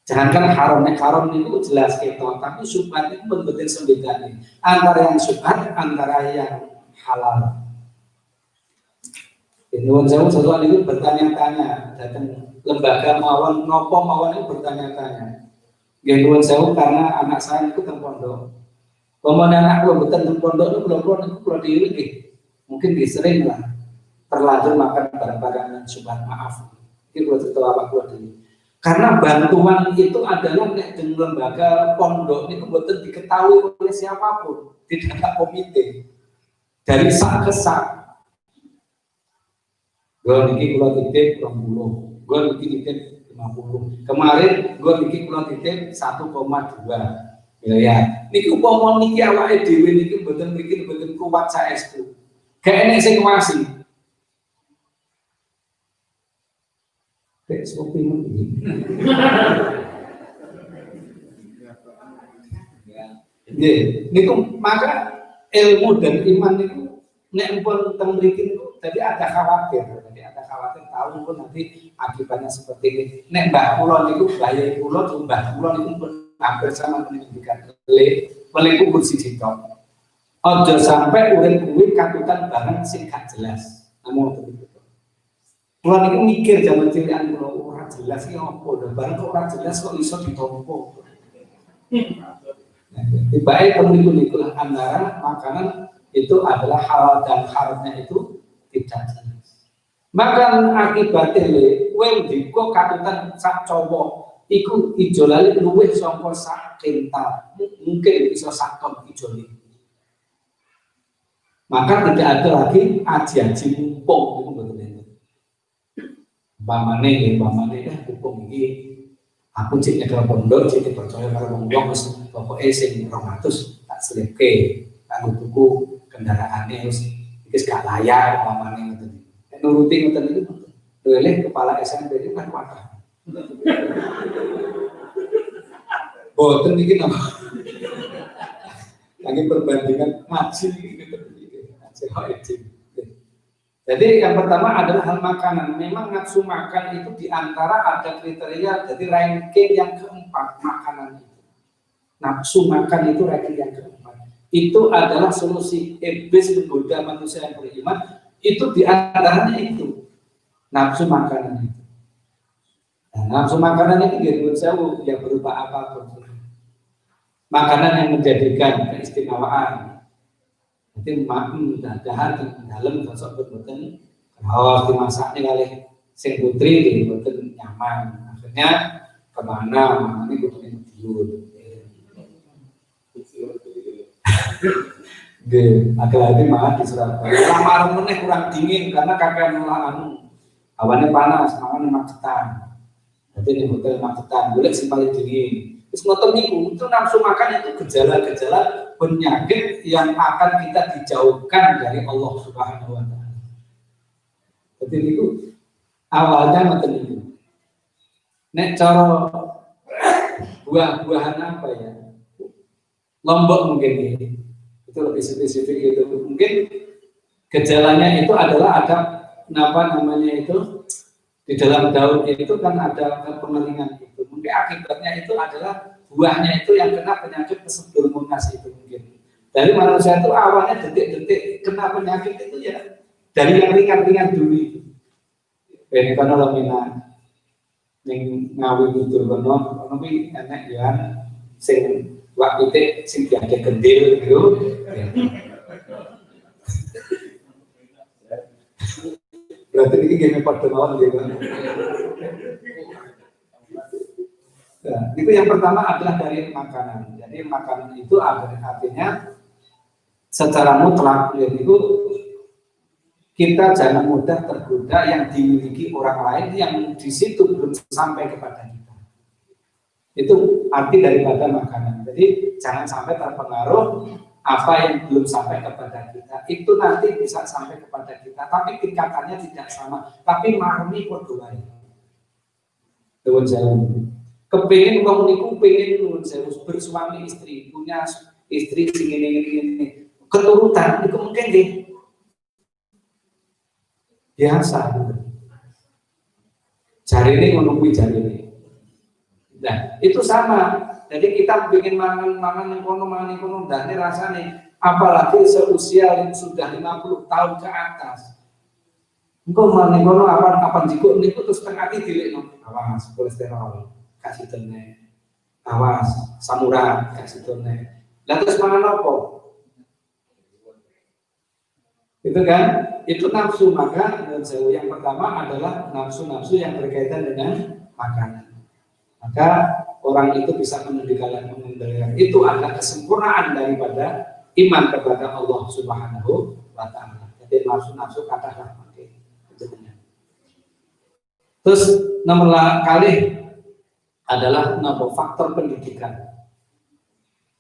Jangankan haram itu jelas keton, tapi syubhat itu benar-benar sembedani antara yang syubhat, antara yang halal. Nuwun sewu sesuatu itu bertanya-tanya, datang lembaga mawon nopo mawon itu bertanya-tanya. Nuwun sewu karena anak saya itu teng pondok. Pemenang anak kula mboten teng pondok itu kula diri mungkin sering lah terlanjur makan barang-barang yang syubhat, maaf. Iki kula cerita awak kula dhewe. Karena bantuan itu adalah nek dengan lembaga pondok itu mboten diketahui oleh siapapun, tidak ada komite. Dari sak ke sak. Gua niki kula titip 20, gua niki titip 50. Kemarin gua niki kula titip 1,2 miliar. Niki umpama niki awake dhewe niki mboten mikir mboten kuat saestu. Gak enek sing ngawasi. Kayak seperti ini. Niku maka ilmu dan iman itu nek pun teng mriki niku jadi ada khawatir tahu pun nanti akibatnya seperti ini. Nek mbah kula niku bayi kula mbah kula niku pun hampir sama pendidikan paling kubur siji tok. Aja sampai urip kuwi katutan barang sing gak jelas. Namun begitu. Kula niku mikir jaman cilikan kula ora jelas iki opo lho, barang kok ora jelas kok iso ditompo. Tiba-tiba pemiku antara makanan itu adalah halal dan haramnya itu tidak jelas. Makan akibatnya kowe ndiko katutan sak cowok iku ijo lali luwih saka sak kental. Mungkin bisa sak ton ijo lali. Maka tidak ada lagi aji-aji mumpung itu betul-betul. Bamane hukum ini aku cek nyekel pondok, cek percaya karo wong wis pokoke sing 200 tak selipke kanggo tuku kendaraane wis gak layak bamane ngoten. Nek nuruti ngoten niku doleh kepala SMP itu kan kuat. Boten iki napa? Lagi perbandingan maji gitu. Jadi yang pertama adalah hal makanan. Memang nafsu makan itu diantara ada kriteria. Jadi ranking yang keempat makanan itu. Nafsu makan itu ranking yang keempat. Itu adalah solusi iblis menggoda manusia yang beriman. Itu diantaranya itu nafsu makanan itu. Nah, nafsu makanan itu menurut saya ya berupa apapun. Makanan yang menjadikan keistimewaan. Jadi dadahan di dalam sosok berboten harus dimasaknya kali sing putri di boten nyaman. Akhirnya kemana ini boten tidur. Lagi-lagi malah di Surabaya. Lama meneh kurang dingin karena kakek nolak awannya panas, awannya macetan. Jadi di hotel macetan, boleh sing paling dingin. Terus ngoten niku itu nafsu makan itu gejala-gejala penyakit yang akan kita dijauhkan dari Allah Subhanahu wa taala. Jadi itu awalnya ngoten niku. Nek cara buah-buahan apa ya? Lombok mungkin ini. Itu lebih spesifik itu. Mungkin gejalanya itu adalah ada apa namanya itu di dalam daun itu kan ada pengeringan itu. Mungkin akibatnya itu adalah buahnya itu yang kena penyakit pseudomonas itu mungkin. Dari manusia itu awalnya detik-detik kena penyakit itu ya dari yang ringan-ringan dulu itu. Ini karena lamina yang ngawi gitu kono tapi enak ya sing waktu itu sing diajak gendil gitu. Berarti ini gini pada mawon gitu. Nah, itu yang pertama adalah dari makanan. Jadi makanan itu artinya secara mutlak yaitu kita jangan mudah tergoda yang dimiliki orang lain yang di situ belum sampai kepada kita. Itu arti daripada makanan. Jadi jangan sampai terpengaruh apa yang belum sampai kepada kita. Itu nanti bisa sampai kepada kita, tapi tingkatannya tidak sama. Tapi marmi padha wae. Nuwun sewu. Kepingin wong niku pengin nuwun sewu bersuami istri, punya istri sing ini keturutan itu mungkin biasa. Jari ini menunggu jari ini. Nah, itu sama. Jadi kita bikin mangan ekonomi dan ini rasanya apalagi seusia yang sudah 50 tahun ke atas. Engkau mangan ekonomi apa jiko ini terus tengah tilik no. Awas kolesterol kasih tene. Awas samurai kasih tene. Lah terus mangan apa? Itu kan? Itu nafsu. Maka yang pertama adalah nafsu-nafsu yang berkaitan dengan makanan. Maka orang itu bisa mengendalikan itu adalah kesempurnaan daripada iman kepada Allah Subhanahu wa Ta'ala. Jadi nafsu-nafsu katakanlah pakai. Terus nomor kali adalah faktor pendidikan.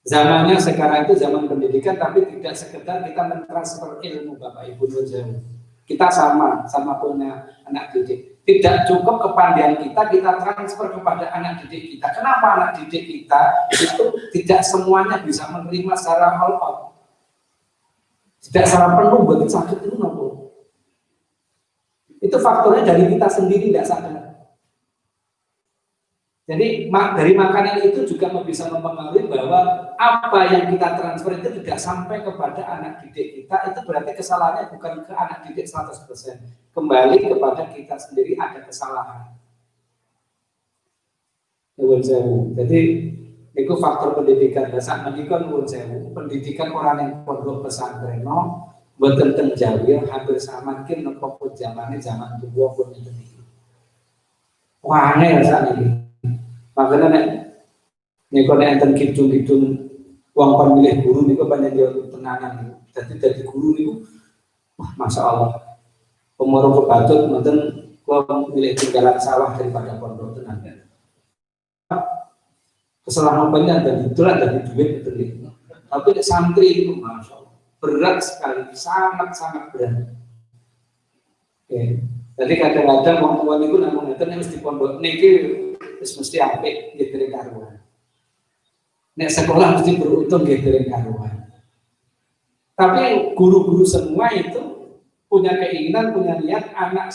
Zamannya sekarang itu zaman pendidikan, tapi tidak sekedar kita mentransfer ilmu Bapak Ibu Nurul. Kita sama punya anak didik. Tidak cukup kepandaian kita transfer kepada anak didik kita. Kenapa anak didik kita itu tidak semuanya bisa menerima secara all-out, tidak secara penuh begitu sakit itu nopo. Itu faktornya dari kita sendiri tidak sadar. Jadi dari makanan itu juga bisa mempengaruhi bahwa apa yang kita transfer itu tidak sampai kepada anak didik kita. Itu berarti kesalahannya bukan ke anak didik 100%. Kembali kepada kita sendiri ada kesalahan. Jadi itu faktor pendidikan. Dasar pendidikan pendidikan orang yang pondok pesantren buat tentang jauh hampir sama mungkin nopo zamannya zaman tua pun itu. Wah aneh saat ini. Makanya nek enten kidung uang pemilih guru niku banyak dia tenanan. Jadi guru niku wah masya Allah. Pemurung kebatut nonton gua milih tinggalan sawah daripada pondok tenaga. Kesalahan banyak dan itulah dari duit itu. Tapi santri itu masya Allah berat sekali, sangat berat. Oke. Jadi kadang-kadang orang itu namun itu mesti pondok niki mesti apik gitu karuan. Nek sekolah mesti beruntung gitu karuan. Tapi guru-guru semua itu punya keinginan, punya niat anak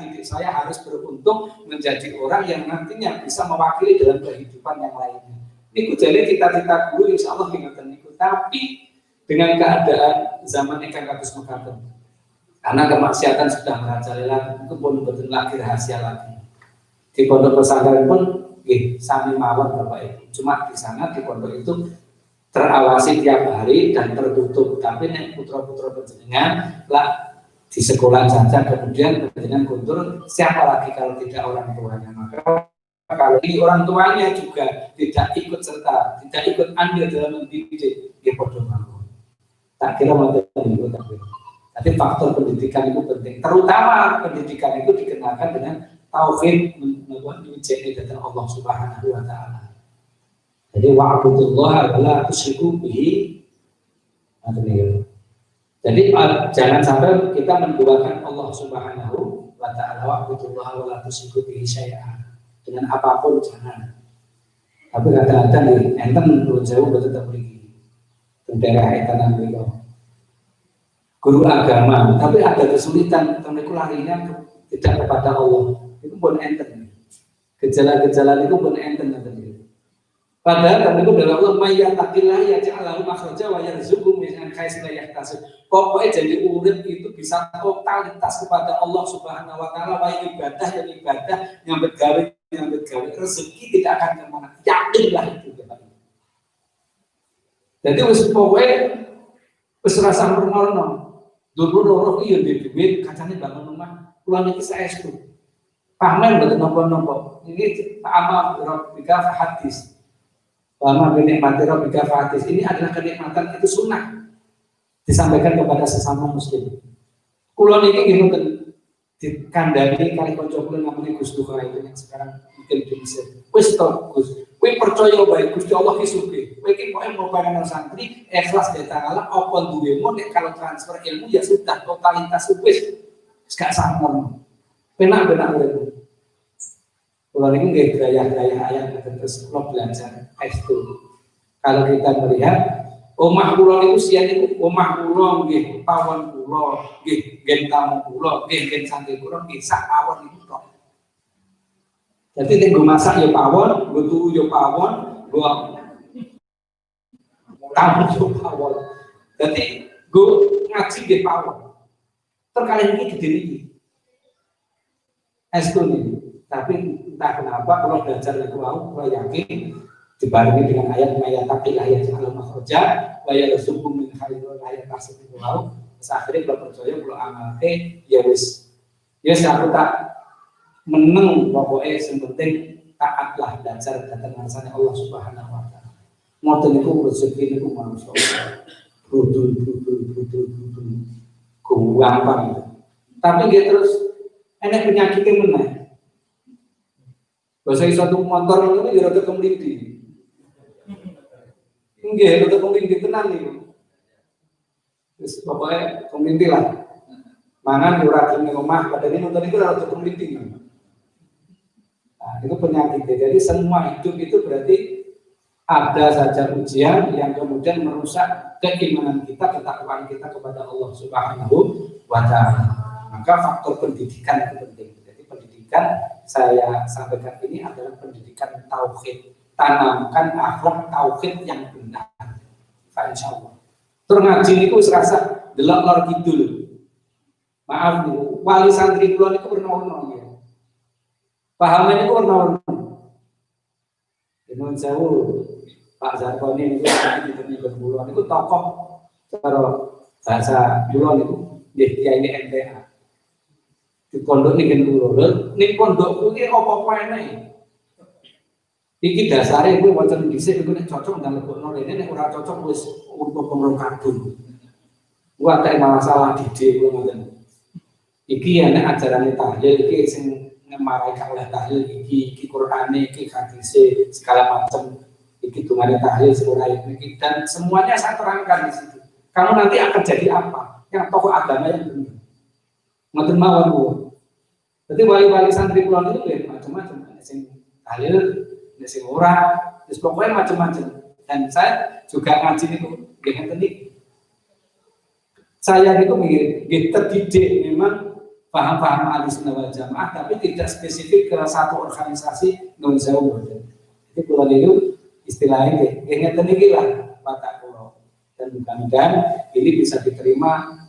didik saya harus beruntung menjadi orang yang nantinya bisa mewakili dalam kehidupan yang lainnya. Niku jadi cita-cita guru insya Allah ingatan niku. Tapi dengan keadaan zaman Kang Katus Mekaten, karena kemaksiatan sudah merajalela, itu pun betul lagi rahasia lagi. Di pondok pesantren pun, sami mawon Bapak Ibu. Cuma di sana di pondok itu terawasi tiap hari dan tertutup. Tapi nek putra-putra panjenengan lah di sekolah saja, kemudian panjenengan kuntur, siapa lagi kalau tidak orang tuanya? Maka kalau ini orang tuanya juga tidak ikut serta, tidak ikut andil dalam mendidik, dia bodoh mawon. Tak kira mau ikut tapi. Tapi faktor pendidikan itu penting, terutama pendidikan itu dikenakan dengan tauhid menjadi datang Allah Subhanahu wa Ta'ala. Jadi wa'budullaha wa la tusyriku bihi. Jadi jangan sampai kita menduakan Allah Subhanahu wa Ta'ala, wa'budullaha wa la tusyriku bihi syai'an. Dengan apapun jangan. Tapi kadang-kadang enten belum jauh betul tak pergi. Daerah etanan beliau. Guru agama, tapi ada kesulitan, mereka larinya tidak kepada Allah. Itu pun enten. Gejala-gejala itu pun enten. Padahal mereka dari Allah mayyatatillah yaj'alahu makhraja wa yarzuqhu min haitsu la yahtasib. Pokoknya jadi urip itu bisa totalitas kepada Allah Subhanahu wa Ta'ala, baik ibadah yang bergawe rezeki tidak akan kemana. Yakinlah itu. Jadi pokoknya wis rasa normal. Dulu iya di duit kacanya bangun rumah pulang itu saya itu pamer betul nopo ini amal robbika hadis lama kenikmatan robbika hadis ini adalah kenikmatan itu sunnah disampaikan kepada sesama muslim. Kulon ini gitu dikandani kali konco kulon namanya Gus Duka itu yang sekarang mungkin di Mesir. Wis to Gus, kowe percaya bae Gusti Allah ki sugih. Kowe iki pokoke mau bareng santri ikhlas dari Ta'ala apa duwemu nek kalau transfer ilmu ya sudah totalitas wis gak sangkon. Benak-benak urip. Kulon ini nggih gaya-gaya ayat terus kula belajar S2. Kalau kita melihat Omah kula niku sian niku omah kula nggih, pawon kula nggih, nggih tamu kula nggih, nggih santri kula nggih sak pawon niku tok. Dadi nek nggo masak ya pawon, nggo tuku ya pawon, nggo tamu ya pawon. Dadi nggo ngaji nggih pawon. Terkali ini gede ini. Estu nih. Tapi entah kenapa kalau belajar itu mau, kalau yakin dibarengi dengan ayat-ayat tapi ayat yang alam makhraja wa yarzuqu min khairil ayat tasbih itu mau. Akhirnya kalau percaya kalau amalke ya wis aku tak meneng pokoknya yang penting taatlah belajar datang ngarsane Allah Subhanahu wa taala. Ngoten niku rezeki niku manusa. Brudul gampang. Tapi dia terus enak penyakitnya meneh. Bahasa satu motor itu ya rada kemlindi. Nggih, rada kemlindi tenan niku. Wis pokoke kemlindi lah. Mangan ora gelem omah, padahal nonton itu rada kemlindi. Nah, itu penyakit. Jadi semua hidup itu berarti ada saja ujian yang kemudian merusak keimanan kita, ketakwaan kita kepada Allah Subhanahu wa taala. Maka faktor pendidikan itu penting. Jadi pendidikan saya sampaikan ini adalah pendidikan tauhid, tanamkan akhlak tauhid yang benar. Insyaallah. Terus ngaji niku wis rasa delok lor kidul. Maaf niku, wali santri kula niku werna-werna nggih. Pahame niku werna-werna. Nuwun sewu, Pak Zarkoni niku ditemi kula niku tokoh cara bahasa kula niku nggih kiai NTA. Di pondok ning kula. Ning pondokku iki apa-apa enek. Iki dasare kuwi wonten dhisik iku nek cocok ndang lebokno rene nek ora cocok wis untuk pemrong kadung. Kuwi tak masalah didik kuwi ngoten. Iki ana ajarane tahlil iki sing ngemarai oleh tahlil iki Qur'ane iki hadise segala macam iki dungane tahlil surah iki dan semuanya saya terangkan di situ. Kamu nanti akan jadi apa? Yang tokoh agama yang benar. Ngoten mawon Bu. Jadi wali-wali santri kula niku ya macam-macam, ada sing tahlil, ada sing ora, terus pokoknya macam-macam. Dan saya juga ngaji niku nggih ngeten iki. Saya niku nggih terdidik memang paham-paham Ahlussunnah wal Jamaah tapi tidak spesifik ke satu organisasi non sewu. Jadi kula niku istilahnya nggih ngeten iki lah watak kula. Dan mudah-mudahan ini bisa diterima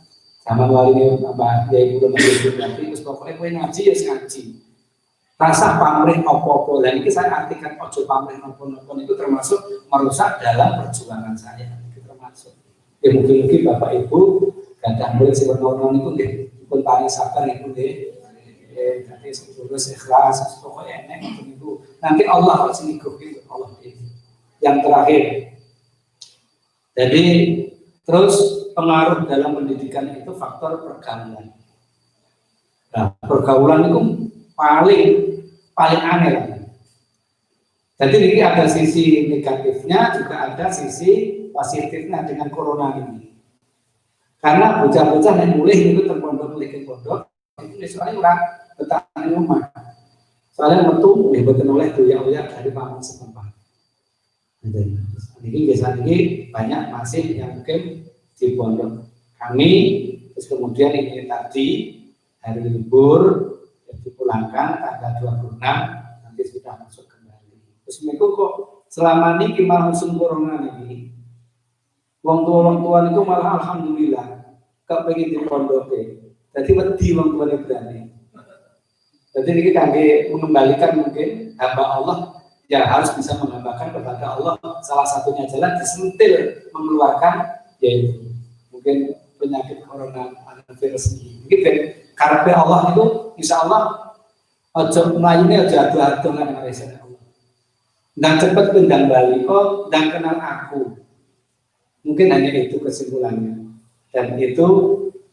sama wali ini Mbak Yai Guru nanti terus pokoknya kowe ngaji ya ngaji. Rasa pamrih apa-apa dan ini saya artikan ojo pamrih apa-apa itu termasuk merusak dalam perjuangan saya. Itu termasuk. Ya mungkin Bapak Ibu kadang mulai sebenarnya itu deh pun paling sabar itu deh. Nanti terus ikhlas pokoknya enak itu. Nanti Allah harus ngikutin Allah ini. Yang terakhir. Jadi terus pengaruh dalam pendidikan itu faktor pergaulan. Nah, pergaulan itu paling aneh. Jadi ini ada sisi negatifnya, juga ada sisi positifnya dengan corona ini. Karena bocah-bocah yang mulai itu terpondok ke pondok, itu soalnya orang bertahan di rumah. Soalnya metu betul oleh doya-doya dari paman setempat. Ini biasanya ini banyak masih yang mungkin di pondok kami, terus kemudian ini tadi hari libur dipulangkan tanggal 26 nanti sudah masuk kembali. Terus mereka kok selama ini gimana musim corona ini, wong tua itu malah alhamdulillah kok pengen di pondok jadi wedi wong tua berani. Jadi ini kami mengembalikan mungkin hamba Allah ya harus bisa menghambakan kepada Allah. Salah satunya jalan disentil mengeluarkan yaitu mungkin penyakit corona virus ini. Mungkin karena Allah itu insya Allah ojo melayani ojo adu-adu dengan Malaysia Allah. Dan cepat pendang balik dan kenal aku. Mungkin hanya itu kesimpulannya. Dan itu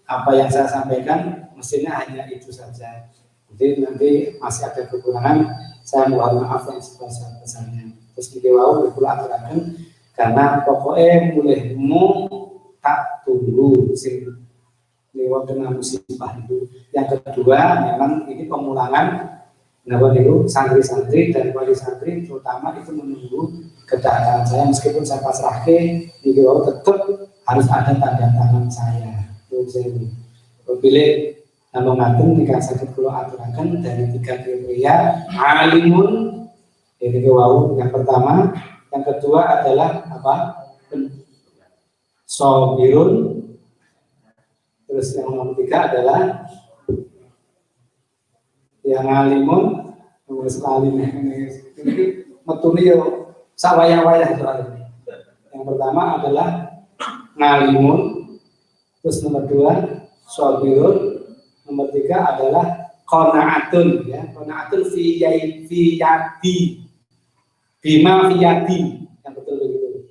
apa yang saya sampaikan mestinya hanya itu saja. Jadi nanti masih ada kekurangan, saya mohon maaf yang sebesar-besarnya. Terus di bawah berpula aturakan karena pokoknya mulaimu tak tunggu sing lewat dengan musibah itu. Yang kedua memang ini pemulangan itu santri-santri dan wali santri terutama itu menunggu kedatangan saya, meskipun saya pasrahke niki wau tetep harus ada tanda tangan saya. Bila namun ngaten nikah sakit kula aturaken dari 3 kriteria alimun, ini wau yang pertama. Yang kedua adalah apa? Sobirun. Terus yang nomor 3 adalah yang alimun. Terus alim ini metune yo sawaya-waya soalnya. Yang pertama adalah ngalimun. Terus nomor 2 sobirun. Nomor 3 adalah qanaatun, ya. Qanaatun fi yadi. Bima fiyadi, yang betul begitu.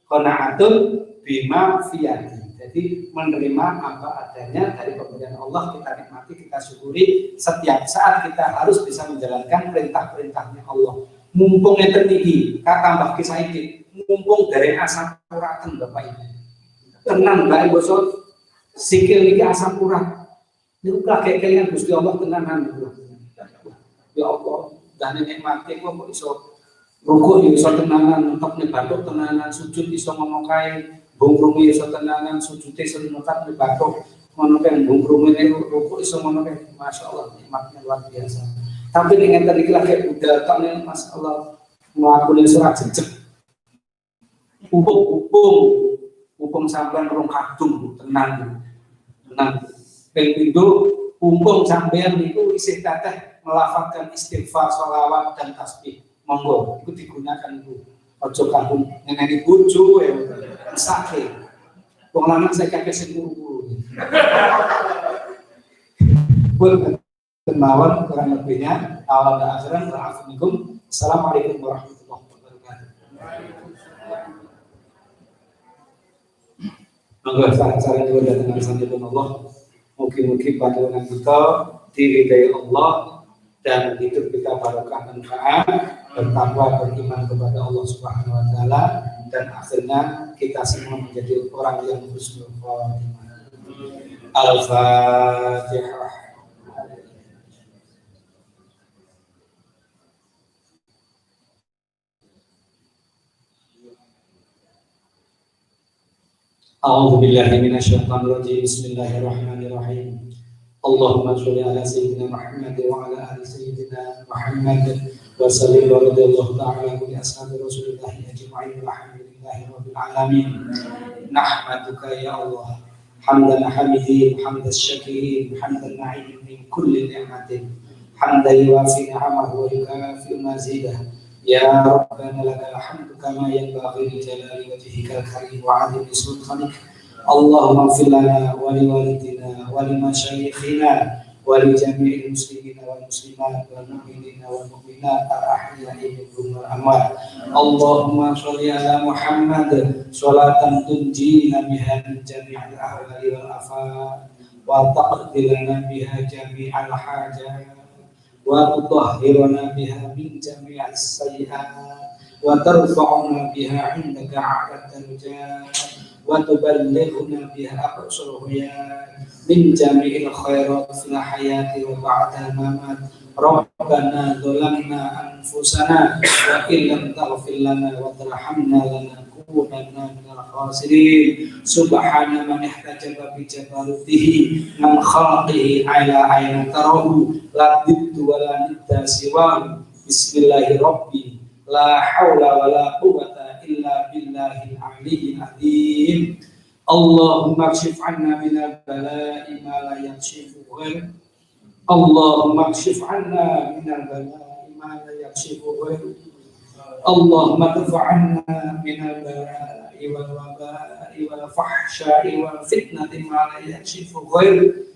Qanaatun bima fiyadi. Jadi menerima apa adanya dari pemberian Allah, kita nikmati, kita syukuri. Setiap saat kita harus bisa menjalankan perintah-perintahnya Allah. Mumpung enten iki, tambah kisah iki. Mumpung dari asam uraten Bapak Ibu. Tenan bae bosot sikil niki asam urat. Niku kakek-kelingan Gusti Allah tenanan. Ya Allah, dan nikmati kok iso rukuk iso tenanan, mentok nih batuk tenanan, sujud iso ngomong kae, bungkrungi iso tenanan, sujud iso mentok nih batuk, ngono kae bungkrungi rukuk iso ngono kae, masya Allah nikmatnya luar biasa. Tapi nih ngeten iki lagi udah tak nih mas Allah ngelakuin surat jejak, upung sampean rong kadung tenang. Pengpindu upung sampean niku isih teteh melafalkan istighfar, sholawat dan tasbih. Monggo, itu digunakan itu. Ojo kampung ngeneni bojo ya, sakit. Wong lanang saya kakek sing buru-buru. Pun kemauan kurang lebihnya. Awal dan akhiran. Assalamualaikum warahmatullahi wabarakatuh. Monggo saran-saran juga dengan sanjungan Allah. Mungkin panjenengan kita diridai Allah dan hidup kita barokah manfaat, bertakwa, beriman kepada Allah Subhanahu wa taala, dan akhirnya kita semua menjadi orang yang husnul khotimah. Al-Fatihah. A'udzu billahi minasyaitonir rajim. Bismillahirrahmanirrahim. Allahumma sholli ala sayyidina Muhammad wa ala ali sayyidina Muhammad wa sallim wa radhiyallahu ta'ala bi ashabi Rasulillah ajma'in walhamdulillahi rabbil alamin. Nahmaduka ya Allah hamdan hamidin, hamdan syakirin, hamdan na'imin min kulli ni'matin, hamdan yuwafi ni'amahu wa yukafi mazidah. Ya Rabbana lakal hamdu kama yanbaghi li jalali wajhikal karim wa 'azimi sultanik. Allahumma ighfir lana wa li walidina wa li masyayikhina wa li jami'il muslimina wal muslimat wal mu'minina wal mu'minat al-ahya'i minhum wal amwat. Allahumma sholli ala Muhammad sholatan tunjina biha min jami'il ahwali wal afat wa taqdi lana biha jami'al hajat wa tutahhirana biha min jami'is sayyi'at wa tarfa'una biha 'indaka 'ala darajat wa tuballighuna biha aqsal ghayat min jami'il khairat fil hayati wa ba'da mamat. Rabbana dzalamna anfusana wa illam taghfir lana wa tarhamna lanakunanna minal khasirin. Subhana man ihtajaba bi jabarutihi man khalqihi ala ayna tarahu la diddu wa la nidda siwahu. Bismillahirrahmanirrahim. La haula wa la quwwata illa billahil aliyyil azim. Allahumma kshif 'anna minal bala'i ma la yakshifu ghairuh. Allahumma kshif 'anna minal bala'i ma la yakshifu ghairuh. Allahumma dfa' 'anna minal bala'i wal waba'i wal fahsya'i wal fitnati ma la yakshifu ghairuh.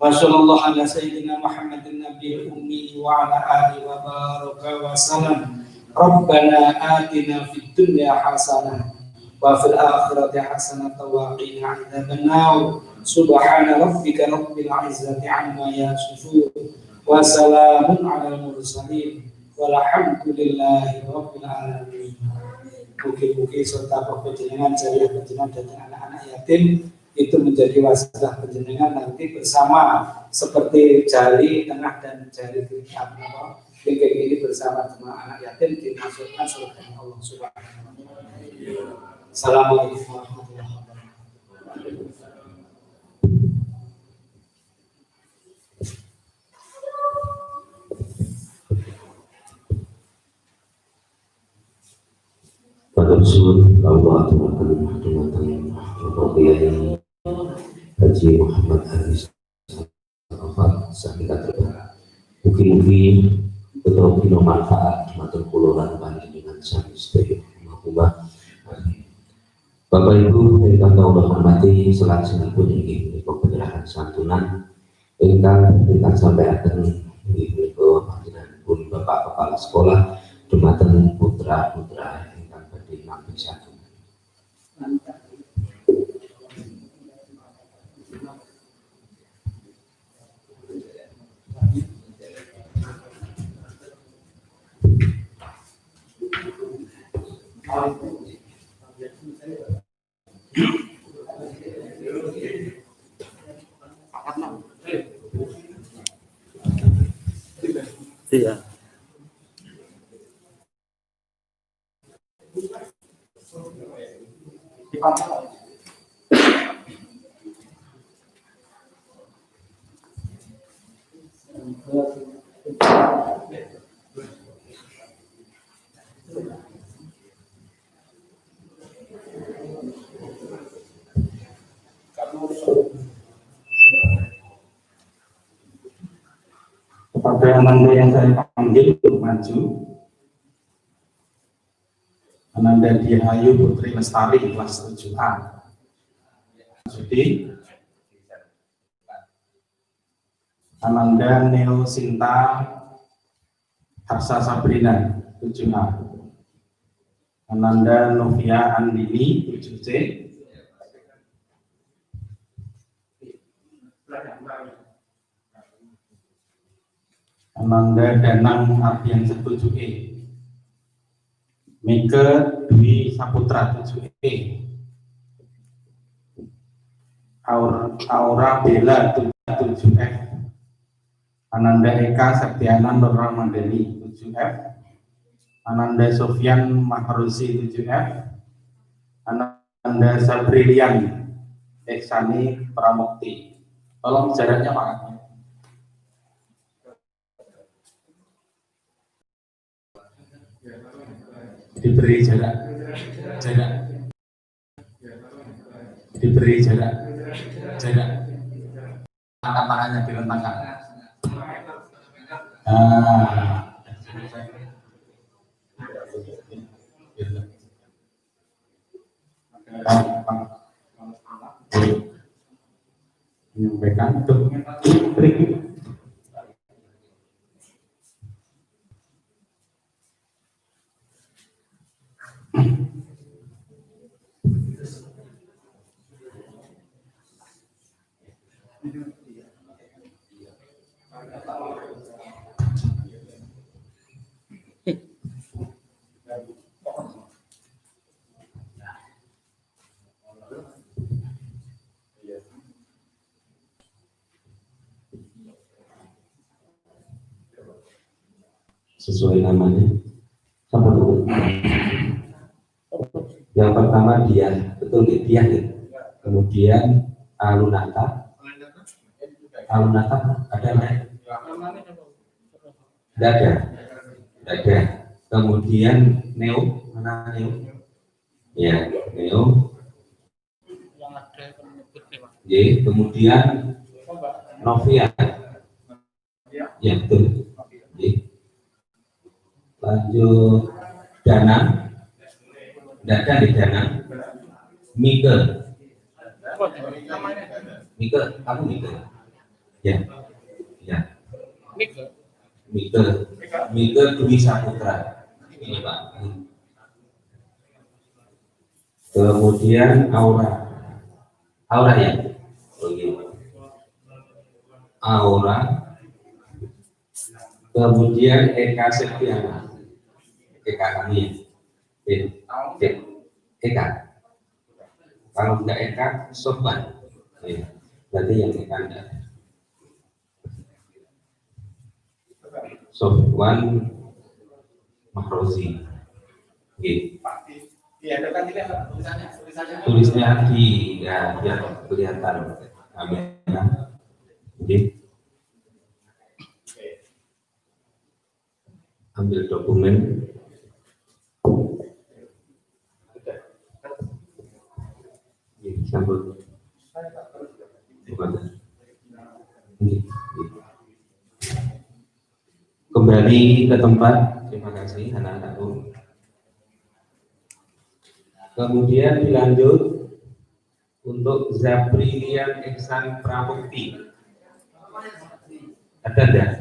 Wa sallallahu ala sayyidina Muhammadin nabiyil ummi wa ala alihi wa baraka wa salam. Rabbana atina fid dunya hasanah wa fil akhirati hasanah wa qina adzabannar. Subhana rabbika rabbil izzati amma yasifun wa salamun alal mursalin walhamdulillahi rabbil alamin. Mugi-mugi serta panjenengan jaya panjenengan dan anak-anak yatim itu menjadi wasilah panjenengan nanti bersama seperti jari tengah dan jari kiri weekend ini bersama jemaah anak yatim dimasukkan surga Allah Subhanahu wa taala. Assalamualaikum warahmatullahi wabarakatuh. Rasul Allah Tuhan Bapak Haji Muhammad Haris Safar Sakita Terbaik. Mungkin betul betul manfaat matur kuluran panjenengan sami sedaya Allahumma amin. Bapak Ibu ingkang kula hormati, salajengipun inggih menika penyerahan santunan ingkang sampaiaken inggih menika panjenenganipun Bapak Kepala Sekolah dumateng putra-putra ingkang badhe nampi santunan. Iya. Kepada Ananda yang saya panggil untuk maju, Ananda Dihayu Putri Lestari kelas 7A. Jadi Ananda Neo Sinta Harsa Sabrina 7A. Ananda Novia Andini 7C. Ananda Danang Ardian 7E. Mika Dwi Saputra 7E. Aura Bella 7F. Ananda Eka Septiana Nur Ramadhani 7F. Ananda Sofyan Mahrusi 7F. Ananda Sabrilian Eksani Pramukti. Tolong jaraknya Pak. Diberi jarak, diberi jarak, angkat tangannya direntangkan. Menyampaikan untuk sesuai namanya. Sama dulu. Yang pertama dia, betul dia. Kemudian Alunata ada nggak? Tidak ada. Kemudian Neo, mana Neo? Ya, Neo. Y, kemudian Novia. Ya, betul. Y. Lanjut Danang. Tidak ada di Danang. Mika, kamu Mika? Ya. Mika Dwi Saputra. Ini Pak. Kemudian Aura ya. Oke. Aura. Kemudian Eka Septiana. Eka kami. Eka. Kalau enggak Eka, Soban. Berarti yang Eka enggak. Sofwan Mahrozi. Oke. Tulisnya di ya biar kelihatan kamera. Oke. Ambil dokumen. Sambut. Kembali ke tempat. Terima kasih anak-anakku. Kemudian dilanjut untuk Zabrilian Ihsan Pramukti. Ada enggak?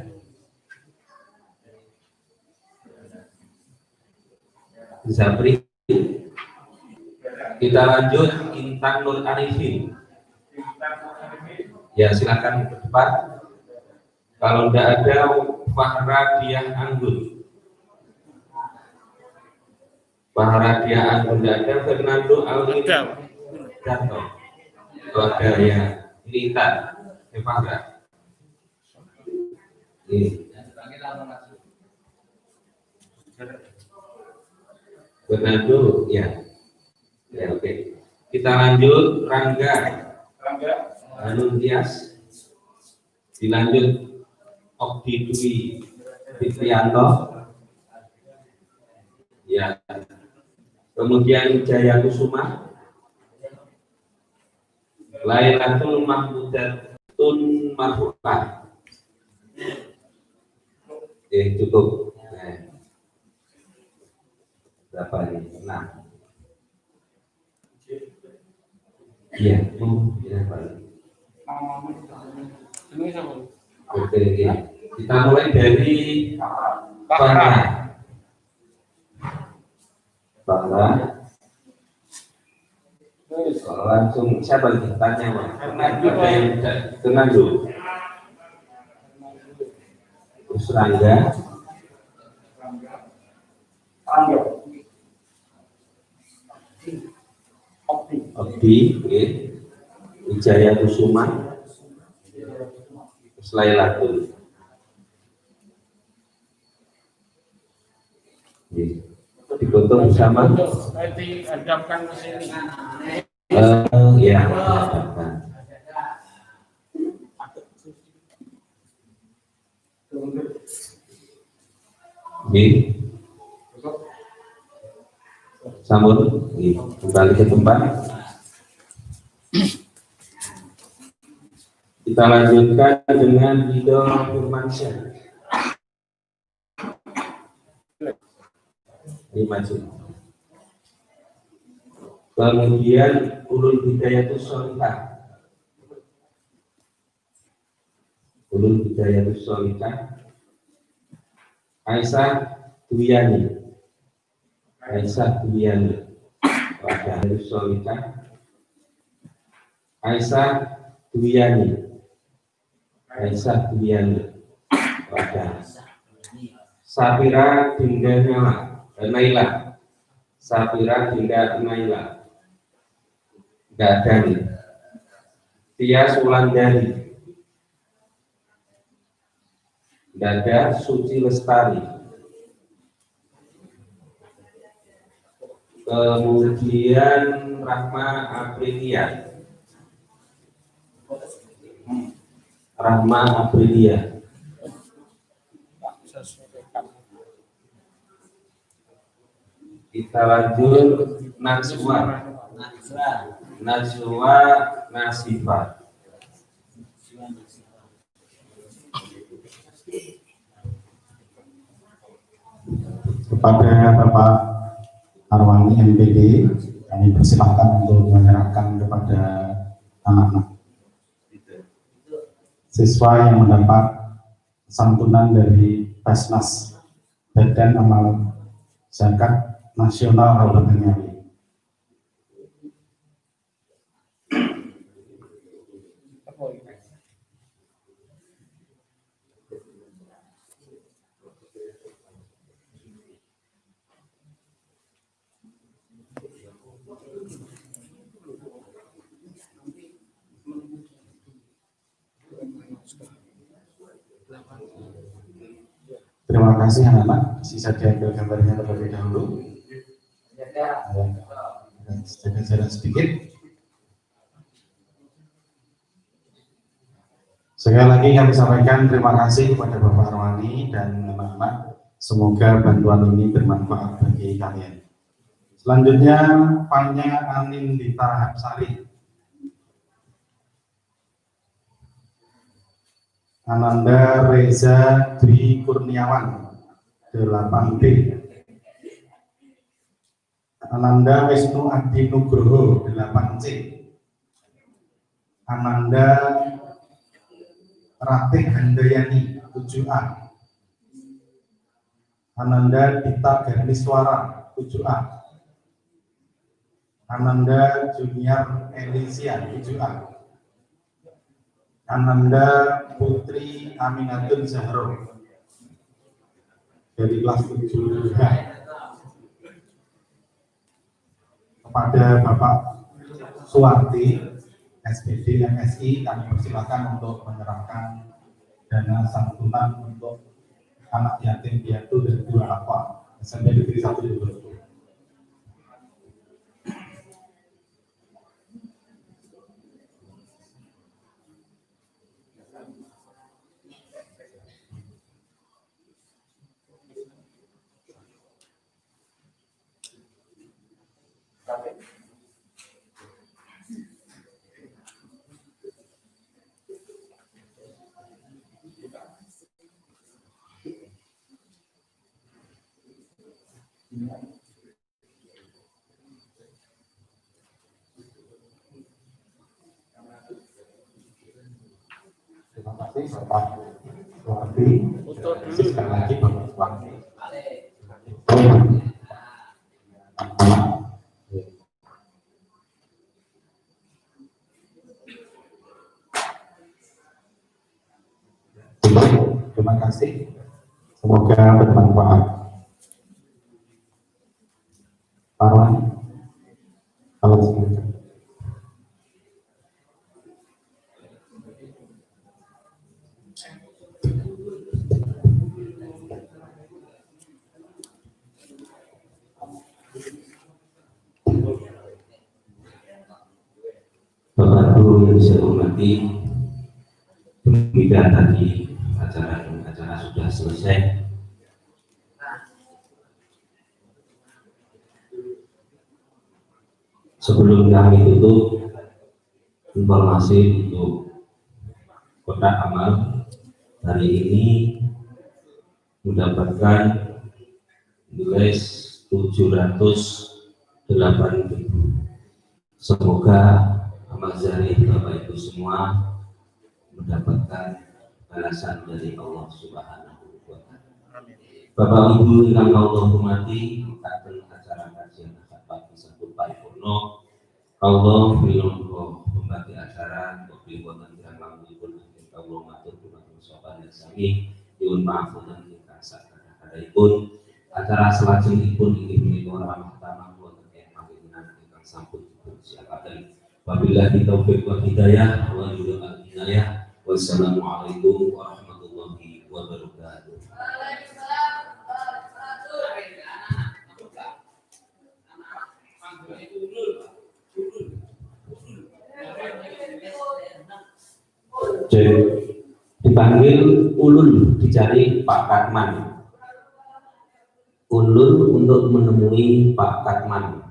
Zabri. Kita lanjut Intan Nur Arifin. Ya silakan ke depan. Kalau tidak ada Fahradiah Anggun. Fahradiah Anggun tidak ada. Fernando Alvin Darto. Kalau ada ya ini Intan. Fahra. Ini. Fernando ya. Ya oke. Kita lanjut Rangga. Anuntias. Dilanjut Okti Dwi Fitrianto. Ya. Kemudian Jaya Kusuma. Lailatul Mahmudatun Marfu'ah. Cukup. Nah. Berapa ini? 6. Iya, berapa ini? Oke, kita mulai dari Farah. Langsung siapa yang tanya, Pak? Dengan dulu. Terus Rangga. Okti, Wijaya Kusuma. Lailatul. Ditutup bersama. Dihadapkan ke sini. Ya. Sambut. Kembali ke tempat. Kita lanjutkan dengan Ridho Firmansyah. Ini maju. Kemudian Ulul Hidayatus Sholihah. Ulul Hidayatus Sholihah. Aisyah Duyani. Aisyah Duyani. Hidayatus Sholihah. Aisyah Duyani. Aisyah Duyani. Safira Dinda Naila. Safira Dinda Naila. Enggak ada nih. Tia Sulandari. Enggak ada. Suci Lestari. Kemudian Rahma Aprilia. Rahma Aprilia. Kita lanjut Najwa. Najwa Nasifah. Kepada Bapak Arwani MPD, kami persilahkan untuk menyerahkan kepada anak-anak siswa yang mendapat santunan dari Basnas Badan Amal Zakat Nasional Kabupaten Ngawi. Terima kasih anak-anak. Bisa diambil gambarnya terlebih dahulu. Jaga-jaga sedikit. Sekali lagi kami sampaikan terima kasih kepada Bapak Arwani dan anak-anak. Semoga bantuan ini bermanfaat bagi kalian. Selanjutnya, Fanya Anindita Hapsari, Ananda Reza Dwi Kurniawan 8B, Ananda Wisnu Adi Nugroho 8C, Ananda Ratih Handayani 7A, Ananda Dita Garniswara 7A, Ananda Junior Elisia 7A, Ananda Putri Aminatun Zahro dari kelas 7H. Kepada Bapak Suwarti SPD MSI kami persilakan untuk menyerahkan dana santunan untuk anak yatim piatu dan 2 apa SMP Negeri 1 di Bogor. Terima kasih Bapak Suwarti. Sekali lagi Bapak Suwarti. Terima kasih. Semoga bermanfaat. Parwan, kalau semuanya. Bapak Guru yang saya hormati, demikian tadi acara sudah selesai. Sebelum kami tutup, informasi untuk kotak amal hari ini mendapatkan nilai 708.000. Semoga amal jari Bapak Ibu semua mendapatkan balasan dari Allah Subhanahu wa Ta'ala. Bapak Ibu yang Allah hormati, akan acara kajian pagi satu paripurna. Allah bilanggo pembagi acara kopi wonten kirang langkung Allah matur dumateng sopan sami nyuwun maafunan ingkang sakadhaipun. Acara salajengipun inggih menika rahmatan wonten ing panjenengan ingkang sampun dipersiapaken. Wabillahi taufiq wal hidayah wa hidayah. Wassalamualaikum warahmatullahi wabarakatuh. Jadi dipanggil ulun, dicari Pak Katman. Ulun untuk menemui Pak Katman.